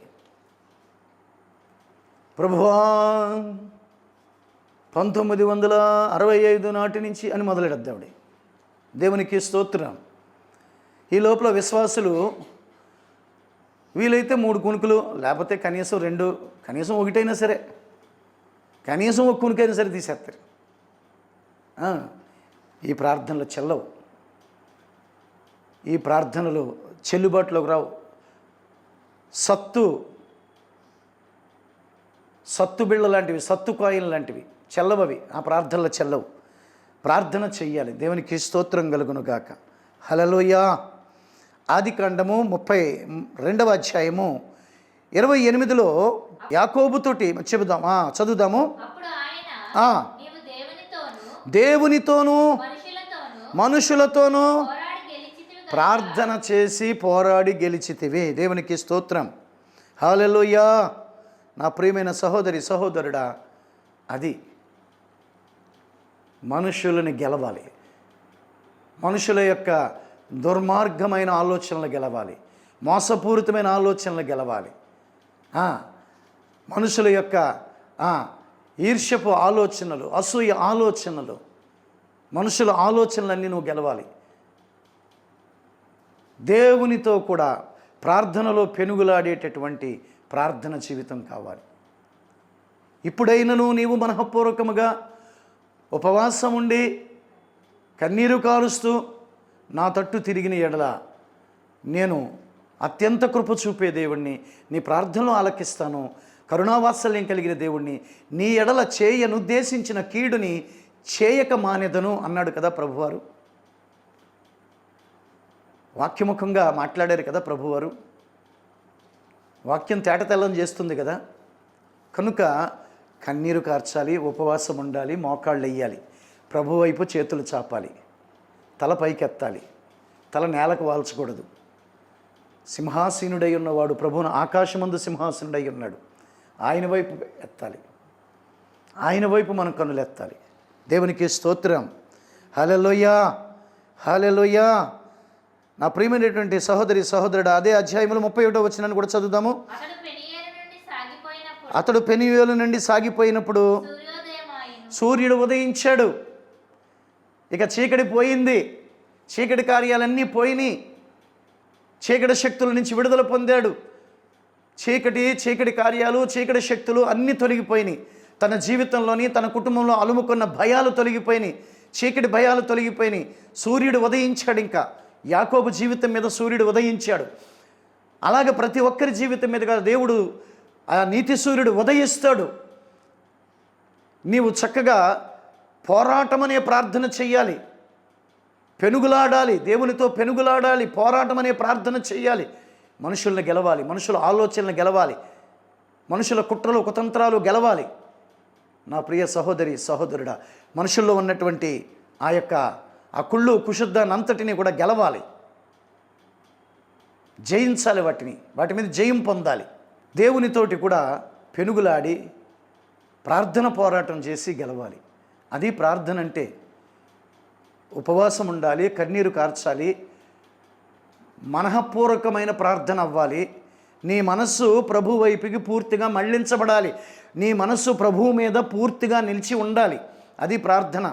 ప్రభువా 1965 నాటి నుంచి అని మొదలెడద్దావిడే. దేవునికి స్తోత్రం. ఈ లోపల విశ్వాసులు వీలైతే 3 కునుకులు, లేకపోతే కనీసం 2, కనీసం 1 సరే, కనీసం 1 కునుకైనా సరే తీసేస్తారు. ఈ ప్రార్థనలు చెల్లవు, ఈ ప్రార్థనలు చెల్లుబాటులోకి రావు. సత్తు బిళ్ళ లాంటివి, సత్తు కాయిన్ లాంటివి చెల్లవవి. ఆ ప్రార్థనలు చెల్లవు. ప్రార్థన చెయ్యాలి. దేవునికి స్తోత్రం కలుగును గాక. హల్లెలూయా. ఆదికాండము 32వ అధ్యాయము 28లో యాకోబుతోటి చెబుదాం, చదువుదాము. దేవునితోనూ మనుషులతోనూ ప్రార్థన చేసి పోరాడి గెలిచితివి. దేవునికి స్తోత్రం. హల్లెలూయా. నా ప్రియమైన సహోదరి సహోదరుడా, అది మనుషులని గెలవాలి. మనుషుల యొక్క దుర్మార్గమైన ఆలోచనలు గెలవాలి, మోసపూరితమైన ఆలోచనలు గెలవాలి, మనుషుల యొక్క ఈర్ష్యపు ఆలోచనలు, అసూయ ఆలోచనలు, మనుషుల ఆలోచనలన్నీ నువ్వు గెలవాలి. దేవునితో కూడా ప్రార్థనలో పెనుగులాడేటటువంటి ప్రార్థన జీవితం కావాలి. ఇప్పుడైనను నీవు మనఃపూర్వకముగా ఉపవాసం ఉండి కన్నీరు కారుస్తూ నా తట్టు తిరిగిన ఎడల నేను అత్యంత కృప చూపే దేవుణ్ణి, నీ ప్రార్థనలు ఆలకిస్తాను, కరుణావాత్సల్యం కలిగిన దేవుణ్ణి, నీ ఎడల చేయనుద్దేశించిన కీడుని చేయక మానెదను అన్నాడు కదా ప్రభువారు. వాక్యముఖంగా మాట్లాడారు కదా ప్రభువారు. వాక్యం తేటతెల్లం చేస్తుంది కదా. కనుక కన్నీరు కార్చాలి, ఉపవాసం ఉండాలి, మోకాళ్ళు వెయ్యాలి, ప్రభు వైపు చేతులు చాపాలి, తల పైకెత్తాలి, తల నేలకు వాల్చకూడదు. సింహాసీనుడై ఉన్నవాడు ప్రభువును ఆకాశమందు సింహాసనుడై ఉన్నాడు. ఆయన వైపు ఎత్తాలి, ఆయన వైపు మనం కన్నులెత్తాలి. దేవునికి స్తోత్రం. హల్లెలూయా, హల్లెలూయా. నా ప్రియమైనటువంటి సహోదరి సహోదరుడు, అదే అధ్యాయంలో 31వ వచనాన్ని కూడా చదువుదాము. అతడు పెనీయేలు నుండి సాగిపోయినప్పుడు సూర్యుడు ఉదయించాడు. ఇక చీకటి పోయింది, చీకటి కార్యాలన్నీ పోయినాయి, చీకటి శక్తుల నుంచి విడుదల పొందాడు. చీకటి కార్యాలు, చీకటి శక్తులు అన్నీ తొలగిపోయినాయి. తన జీవితంలోని, తన కుటుంబంలో అలుముకున్న భయాలు తొలగిపోయినాయి, చీకటి భయాలు తొలగిపోయినాయి. సూర్యుడు ఉదయించాడు. ఇంకా యాకోబు జీవితం మీద సూర్యుడు ఉదయించాడు. అలాగే ప్రతి ఒక్కరి జీవితం మీదుగా దేవుడు ఆ నీతి సూర్యుడు ఉదయిస్తాడు. నీవు చక్కగా పోరాటం అనే ప్రార్థన చెయ్యాలి, పెనుగులాడాలి, దేవునితో పెనుగులాడాలి, పోరాటం అనే ప్రార్థన చెయ్యాలి. మనుషుల్ని గెలవాలి, మనుషుల ఆలోచనలు గెలవాలి, మనుషుల కుట్రలు కుతంత్రాలు గెలవాలి. నా ప్రియ సహోదరి సహోదరుడా, మనుషుల్లో ఉన్నటువంటి ఆ కుళ్ళు కుశుద్ధాన్ని అంతటిని కూడా గెలవాలి, జయించాలి, వాటి మీద జయం పొందాలి. దేవునితోటి కూడా పెనుగులాడి ప్రార్థన పోరాటం చేసి గెలవాలి. అది ప్రార్థన అంటే. ఉపవాసం ఉండాలి, కన్నీరు కార్చాలి, మనఃపూర్వకమైన ప్రార్థన అవ్వాలి. నీ మనస్సు ప్రభు వైపుకి పూర్తిగా మళ్ళించబడాలి, నీ మనస్సు ప్రభువు మీద పూర్తిగా నిలిచి ఉండాలి. అది ప్రార్థన.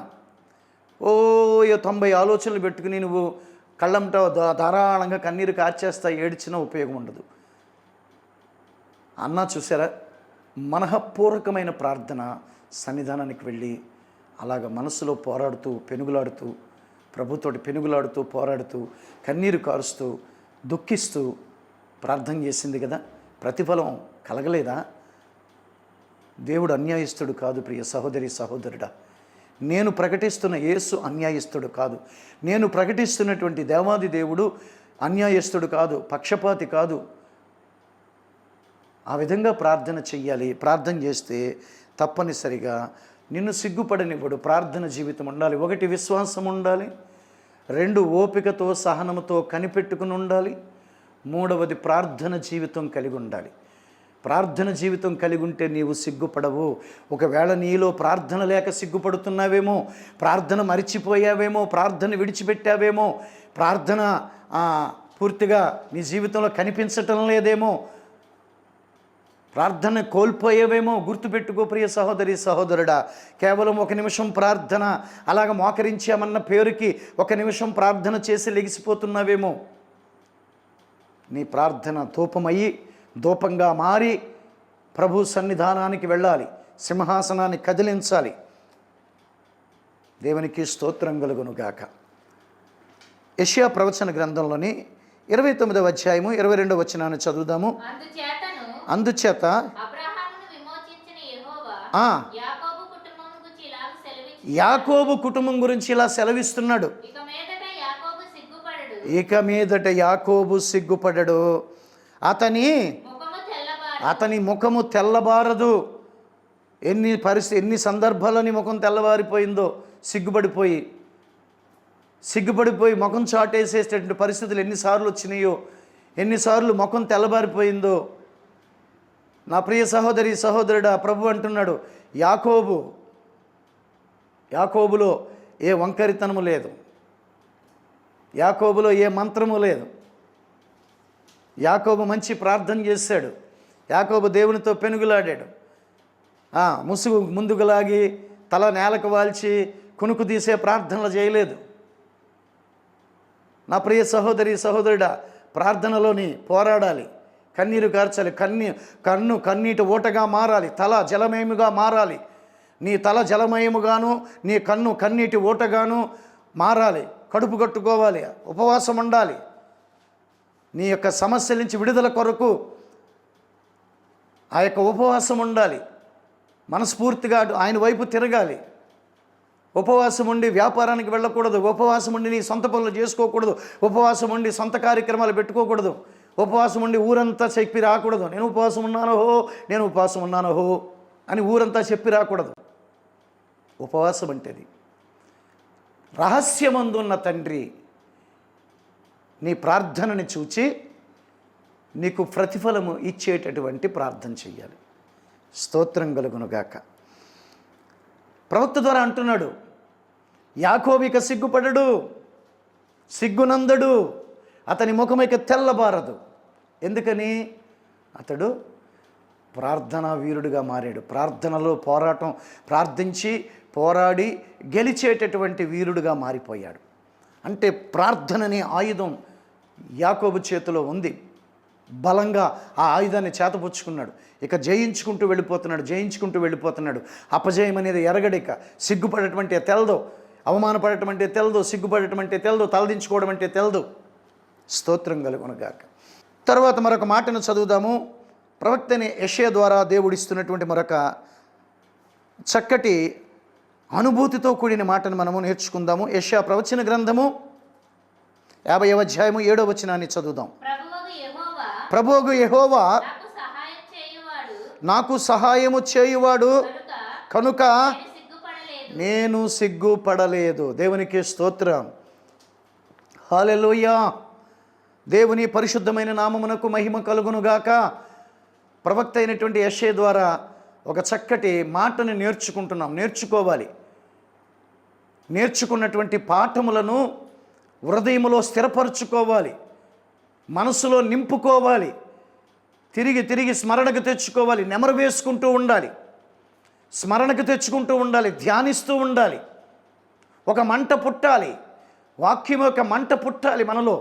90 ఆలోచనలు పెట్టుకుని నువ్వు కళ్ళంట ధారాళంగా కన్నీరు కార్చేస్తా ఏడ్చినా ఉపయోగం ఉండదు. అన్నా చూసారా, మనఃపూర్వకమైన ప్రార్థన, సన్నిధానానికి వెళ్ళి అలాగ మనసులో పోరాడుతూ పెనుగులాడుతూ ప్రభుతోటి పెనుగులాడుతూ పోరాడుతూ కన్నీరు కారుస్తూ దుఃఖిస్తూ ప్రార్థన చేసింది కదా, ప్రతిఫలం కలగలేదా? దేవుడు అన్యాయస్తుడు కాదు ప్రియ సహోదరి సహోదరుడా. నేను ప్రకటిస్తున్న యేసు అన్యాయస్తుడు కాదు. నేను ప్రకటిస్తున్నటువంటి దేవాది దేవుడు అన్యాయస్తుడు కాదు, పక్షపాతి కాదు. ఆ విధంగా ప్రార్థన చెయ్యాలి. ప్రార్థన చేస్తే తప్పనిసరిగా నిన్ను సిగ్గుపడనివ్వడు. ప్రార్థన జీవితం ఉండాలి. 1 విశ్వాసం ఉండాలి, 2 ఓపికతో సహనంతో కనిపెట్టుకుని ఉండాలి, 3వది ప్రార్థన జీవితం కలిగి ఉండాలి. ప్రార్థన జీవితం కలిగి ఉంటే నీవు సిగ్గుపడవు. ఒకవేళ నీలో ప్రార్థన లేక సిగ్గుపడుతున్నావేమో, ప్రార్థన మరిచిపోయావేమో, ప్రార్థన విడిచిపెట్టావేమో, ప్రార్థన పూర్తిగా నీ జీవితంలో కనిపించటం లేదేమో, ప్రార్థన కోల్పోయేవేమో. గుర్తుపెట్టుకో ప్రియ సహోదరి సహోదరుడా, కేవలం ఒక నిమిషం ప్రార్థన అలాగ మోకరించామన్న పేరుకి ఒక నిమిషం ప్రార్థన చేసి లెగిసిపోతున్నావేమో. నీ ప్రార్థన ధూపమయ్యి ధూపంగా మారి ప్రభు సన్నిధానానికి వెళ్ళాలి, సింహాసనాన్ని కదిలించాలి. దేవునికి స్తోత్రం కలుగునుగాక. యెషయా ప్రవచన గ్రంథంలోని 29వ అధ్యాయము 22వ వచనాన్ని చదువుదాము. అందుచేత యాకోబు కుటుంబం గురించి ఇలా సెలవిస్తున్నాడు, ఇక మీదట యాకోబు సిగ్గుపడడు, అతని ముఖము తెల్లబారదు. ఎన్ని సందర్భాల్లో నీ ముఖం తెల్లబారిపోయిందో, సిగ్గుపడిపోయి ముఖం చాటేసేటటువంటి పరిస్థితులు ఎన్నిసార్లు వచ్చినాయో, ఎన్నిసార్లు ముఖం తెల్లబారిపోయిందో. నా ప్రియ సహోదరి సహోదరుడా, ప్రభు అంటున్నాడు, యాకోబులో ఏ వంకరితనము లేదు, యాకోబులో ఏ మంత్రము లేదు. యాకోబు మంచి ప్రార్థన చేశాడు, యాకోబు దేవునితో పెనుగులాడాడు. ముసుగు ముందుకు లాగి తల నేలకు వాల్చి కునుకు తీసే ప్రార్థనలు చేయలేదు. నా ప్రియ సహోదరి సహోదరుడా, ప్రార్థనలోని పోరాడాలి, కన్నీరు కార్చాలి, కన్నీటి ఊటగా మారాలి, తల జలమయముగా మారాలి. నీ తల జలమయముగాను నీ కన్నీటి ఊటగాను మారాలి. కడుపు కట్టుకోవాలి, ఉపవాసం ఉండాలి. నీ యొక్క సమస్యల నుంచి విడుదల కొరకు ఆ యొక్క ఉపవాసం ఉండాలి. మనస్ఫూర్తిగా ఆయన వైపు తిరగాలి. ఉపవాసం ఉండి వ్యాపారానికి వెళ్ళకూడదు, ఉపవాసం ఉండి నీ సొంత పనులు చేసుకోకూడదు, ఉపవాసం ఉండి సొంత కార్యక్రమాలు పెట్టుకోకూడదు, ఉపవాసం ఉండి ఊరంతా చెప్పి రాకూడదు. నేను ఉపవాసం ఉన్నాను హో అని ఊరంతా చెప్పి రాకూడదు. ఉపవాసం అంటేది రహస్యమందున్న తండ్రి నీ ప్రార్థనని చూచి నీకు ప్రతిఫలము ఇచ్చేటటువంటి ప్రార్థన చెయ్యాలి. స్తోత్రం కలుగునుగాక. ప్రవక్త ద్వారా అంటున్నాడు, యాకోబిక సిగ్గుపడడు, సిగ్గునందడు, అతని ముఖమైక తెల్లబారదు. ఎందుకని? అతడు ప్రార్థనా వీరుడుగా మారాడు. ప్రార్థనలో ప్రార్థించి పోరాడి గెలిచేటటువంటి వీరుడుగా మారిపోయాడు. అంటే ప్రార్థననే ఆయుధం యాకోబు చేతిలో ఉంది. బలంగా ఆ ఆయుధాన్ని చేతపుచ్చుకున్నాడు. ఇక జయించుకుంటూ వెళ్ళిపోతున్నాడు. అపజయం అనేది ఎరగడిక. సిగ్గుపడటం తెలదు, అవమానపడటం తెలదు, సిగ్గుపడటం తెలదు, తలదించుకోవడం తెలదు. స్తోత్రం కలుగునుగాక. తర్వాత మరొక మాటను చదువుదాము. ప్రవక్తని యెషయా ద్వారా దేవుడిస్తున్నటువంటి మరొక చక్కటి అనుభూతితో కూడిన మాటను మనము నేర్చుకుందాము. యెషయా ప్రవచన గ్రంథము 50వ అధ్యాయము 7వ వచనాన్ని చదువుదాం. ప్రభువగు యెహోవా నాకు సహాయము చేయువాడు కనుక నేను సిగ్గుపడలేదు. దేవునికి స్తోత్రం. హల్లెలూయా. దేవుని పరిశుద్ధమైన నామమునకు మహిమ కలుగునుగాక. ప్రవక్త అయినటువంటి యెషయా ద్వారా ఒక చక్కటి మాటను నేర్చుకోవాలి. నేర్చుకున్నటువంటి పాఠములను హృదయములో స్థిరపరచుకోవాలి, మనసులో నింపుకోవాలి, తిరిగి స్మరణకు తెచ్చుకోవాలి, నెమరు వేసుకుంటూ ఉండాలి, స్మరణకు తెచ్చుకుంటూ ఉండాలి, ధ్యానిస్తూ ఉండాలి. ఒక మంట పుట్టాలి, వాక్యం యొక్క మంట పుట్టాలి మనలో.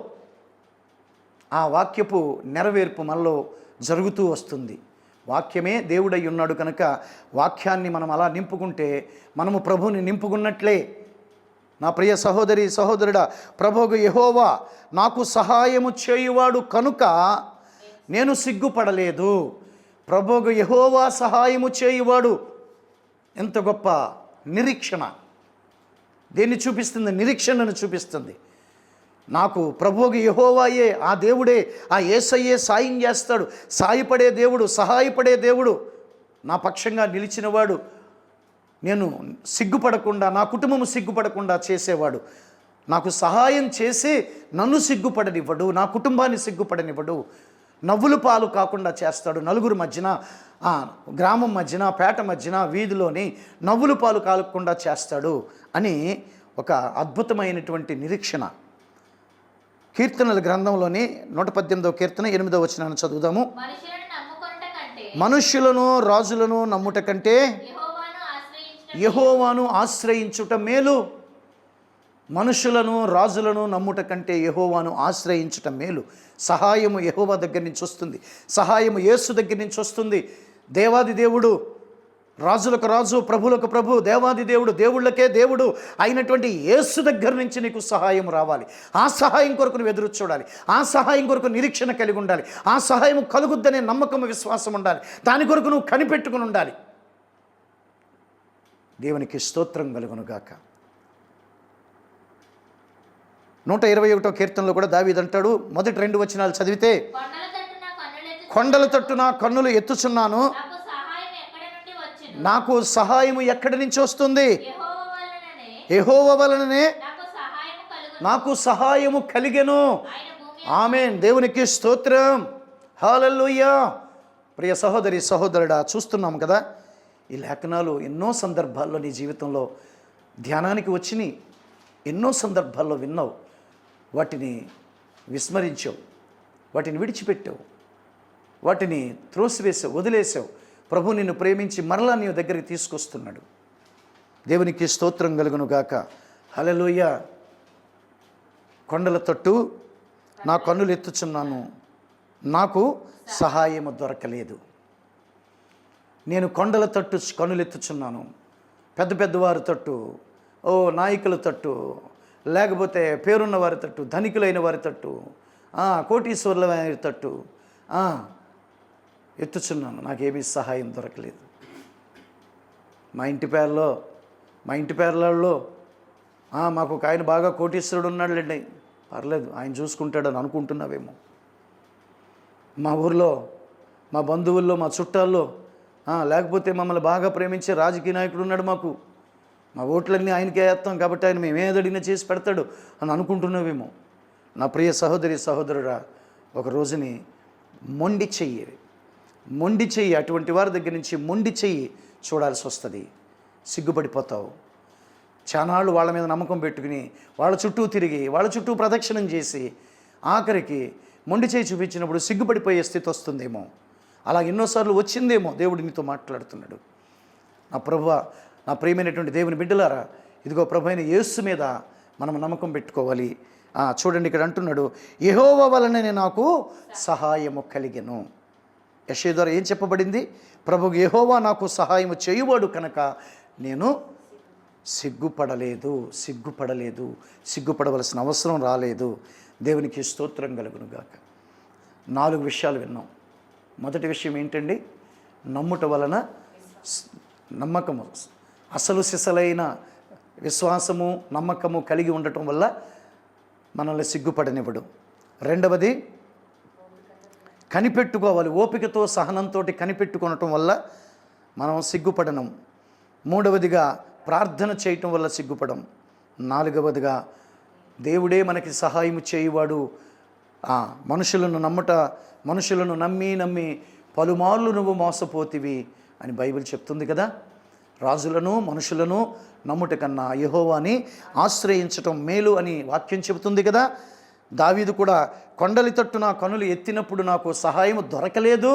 ఆ వాక్యపు నెరవేర్పు మనలో జరుగుతూ వస్తుంది. వాక్యమే దేవుడై ఉన్నాడు కనుక వాక్యాన్ని మనం అలా నింపుకుంటే మనము ప్రభువుని నింపుకున్నట్లే. నా ప్రియ సహోదరి సహోదరుడా, ప్రభువు యెహోవా నాకు సహాయము చేయువాడు కనుక నేను సిగ్గుపడలేదు. ప్రభువు యెహోవా సహాయము చేయువాడు. ఎంత గొప్ప నిరీక్షణ! దేన్ని చూపిస్తుంది? నిరీక్షణను చూపిస్తుంది. నాకు ప్రభువు యెహోవాయే, ఆ దేవుడే, ఆ యేసయ్యే సాయం చేస్తాడు. సాయపడే దేవుడు, సహాయపడే దేవుడు, నా పక్షంగా నిలిచినవాడు, నేను సిగ్గుపడకుండా, నా కుటుంబము సిగ్గుపడకుండా చేసేవాడు, నాకు సహాయం చేసి నన్ను సిగ్గుపడనివ్వడు, నా కుటుంబాన్ని సిగ్గుపడనివ్వడు, నవ్వుల పాలు కాకుండా చేస్తాడు. నలుగురు మధ్యన, గ్రామం మధ్యన, పేట మధ్యన, వీధిలోని నవ్వుల పాలు కాకుండా చేస్తాడు అని ఒక అద్భుతమైనటువంటి నిరీక్షణ. కీర్తనల గ్రంథంలోని 118వ కీర్తన 8వ వచనాన్ని చదువుదాము. మనుష్యులను రాజులను నమ్ముట కంటే యెహోవాను ఆశ్రయించుట మేలు. మనుషులను రాజులను నమ్ముట కంటే యెహోవాను ఆశ్రయించుట మేలు. సహాయము యెహోవా దగ్గర నుంచి వస్తుంది, సహాయము యేసు దగ్గర నుంచి వస్తుంది. దేవాది దేవుడు, రాజులకు రాజు, ప్రభులకు ప్రభు, దేవాది దేవుడు, దేవుళ్ళకే దేవుడు అయినటువంటి యేసు దగ్గర నుంచి నీకు సహాయం రావాలి. ఆ సహాయం కొరకు నువ్వు ఎదురు చూడాలి, ఆ సహాయం కొరకు నిరీక్షణ కలిగి ఉండాలి, ఆ సహాయం కలుగుద్దనే నమ్మకం విశ్వాసం ఉండాలి, దాని కొరకు నువ్వు కనిపెట్టుకుని ఉండాలి. దేవునికి స్తోత్రం కలుగునుగాక. 121వ కీర్తనలో కూడా దావీదు అంటాడు, మొదటి 2 వచనాలు చదివితే, కొండల తట్టు నా కన్నులు ఎత్తుచున్నాను, నాకు సహాయము ఎక్కడి నుంచి వస్తుంది? యెహోవా వలననే నాకు సహాయము కలిగెను. ఆమేన్. దేవునికి స్తోత్రం. హల్లెలూయా. ప్రియ సహోదరి సహోదరుడా, చూస్తున్నాం కదా ఈ లేఖనాలు ఎన్నో సందర్భాల్లో నీ జీవితంలో ధ్యానానికి వచ్చినాయి, ఎన్నో సందర్భాల్లో విన్నావు, వాటిని విస్మరించావు, వాటిని విడిచిపెట్టావు, వాటిని త్రోసివేసావు, వదిలేసావు. ప్రభు నిన్ను ప్రేమించి మరలా నీ దగ్గరికి తీసుకొస్తున్నాడు. దేవునికి స్తోత్రం కలుగును గాక. హల్లెలూయా. కొండల తట్టు నా కన్నులు ఎత్తుచున్నాను, నాకు సహాయము దొరకలేదు. నేను కొండల తట్టు కన్నులు ఎత్తుచున్నాను, పెద్ద పెద్దవారి తట్టు, నాయకుల తట్టు, లేకపోతే పేరున్న వారి తట్టు, ధనికులైన వారి తట్టు, కోటీశ్వరుల వారి తట్టు ఎత్తుచున్నాను, నాకేమీ సహాయం దొరకలేదు. మా ఇంటి పేర్లలో మాకు ఒక ఆయన బాగా కోటీశ్వరుడు ఉన్నాడులేండి, పర్లేదు ఆయన చూసుకుంటాడని అనుకుంటున్నావేమో. మా ఊర్లో, మా బంధువుల్లో, మా చుట్టాల్లో, లేకపోతే మమ్మల్ని బాగా ప్రేమించే రాజకీయ నాయకుడు ఉన్నాడు, మాకు మా ఓట్లన్నీ ఆయనకే వేస్తాం కాబట్టి ఆయన మేమేదడిగినా చేసి పెడతాడు అని అనుకుంటున్నావేమో. నా ప్రియ సహోదరి సహోదరుడా, ఒక రోజుని మొండి చెయ్యి అటువంటి వారి దగ్గర నుంచి మొండి చెయ్యి చూడాల్సి వస్తుంది. సిగ్గుపడిపోతావు. చానాళ్ళు వాళ్ళ మీద నమ్మకం పెట్టుకుని వాళ్ళ చుట్టూ తిరిగి వాళ్ళ చుట్టూ ప్రదక్షిణం చేసి ఆఖరికి మొండి చేయి చూపించినప్పుడు సిగ్గుపడిపోయే స్థితి వస్తుందేమో. అలా ఎన్నోసార్లు వచ్చిందేమో. దేవుడు నీతో మాట్లాడుతున్నాడు. నా ప్రభువా, నా ప్రియమైనటువంటి దేవుని బిడ్డలారా, ఇదిగో ప్రభు అయిన యేసు మీద మనం నమ్మకం పెట్టుకోవాలి. చూడండి, ఇక్కడ అంటున్నాడు, యెహోవా వలననే నాకు సహాయము కలిగెను. యెషయా ద్వారా ఏం చెప్పబడింది? ప్రభువు యెహోవా నాకు సహాయము చేయువాడు కనుక నేను సిగ్గుపడలేదు, సిగ్గుపడవలసిన అవసరం రాలేదు. దేవునికి స్తోత్రం కలుగునుగాక. 4 విషయాలు విన్నాం. మొదటి విషయం ఏంటండి? నమ్ముట వలన నమ్మకము, అసలు సిసలైన విశ్వాసము నమ్మకము కలిగి ఉండటం వల్ల మనల్ని సిగ్గుపడనివ్వడు. రెండవది కనిపెట్టుకోవాలి, ఓపికతో సహనంతో కనిపెట్టుకోవటం వల్ల మనం సిగ్గుపడనం. మూడవదిగా ప్రార్థన చేయటం వల్ల సిగ్గుపడం. నాలుగవదిగా దేవుడే మనకి సహాయం చేయువాడు. మనుషులను నమ్మి పలుమార్లు నువ్వు మోసపోతివి అని బైబిల్ చెప్తుంది కదా. రాజులను మనుషులను నమ్ముట కన్నా యెహోవాని ఆశ్రయించటం మేలు అని వాక్యం చెబుతుంది కదా. దావీదు కూడా కొండలి తట్టు నా కనులు ఎత్తినప్పుడు నాకు సహాయం దొరకలేదు,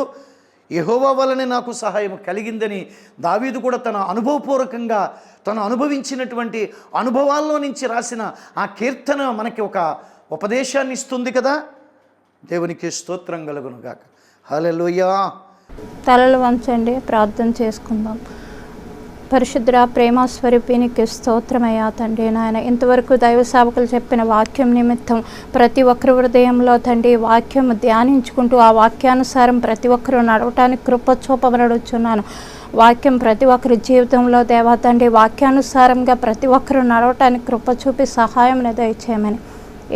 యెహోవా వలనే నాకు సహాయం కలిగిందని దావీదు కూడా తన అనుభవపూర్వకంగా తను అనుభవించినటువంటి అనుభవాల్లో నుంచి రాసిన ఆ కీర్తన మనకి ఒక ఉపదేశాన్ని ఇస్తుంది కదా. దేవునికి స్తోత్రం కలుగునుగాక. హల్లెలూయా. తలలు వంచండి, ప్రార్థన చేసుకుందాం. పరిశుద్ధ ప్రేమ స్వరూపినికి స్తోత్రమయ్యా తండ్రి. నాయన, ఇంతవరకు దైవ సేవకులు చెప్పిన వాక్యం నిమిత్తం ప్రతి ఒక్కరి హృదయంలో తండ్రి వాక్యం ధ్యానించుకుంటూ ఆ వాక్యానుసారం ప్రతి ఒక్కరూ నడవటానికి కృప చూపబడుచున్నాను. వాక్యం ప్రతి ఒక్కరి జీవితంలో దేవా తండ్రి వాక్యానుసారంగా ప్రతి ఒక్కరూ నడవటానికి కృప చూపి సహాయం దయచేయమని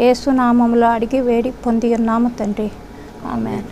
యేసు నామములో అడిగి వేడి పొంది ఉన్నాము తండ్రి. ఆమేన్.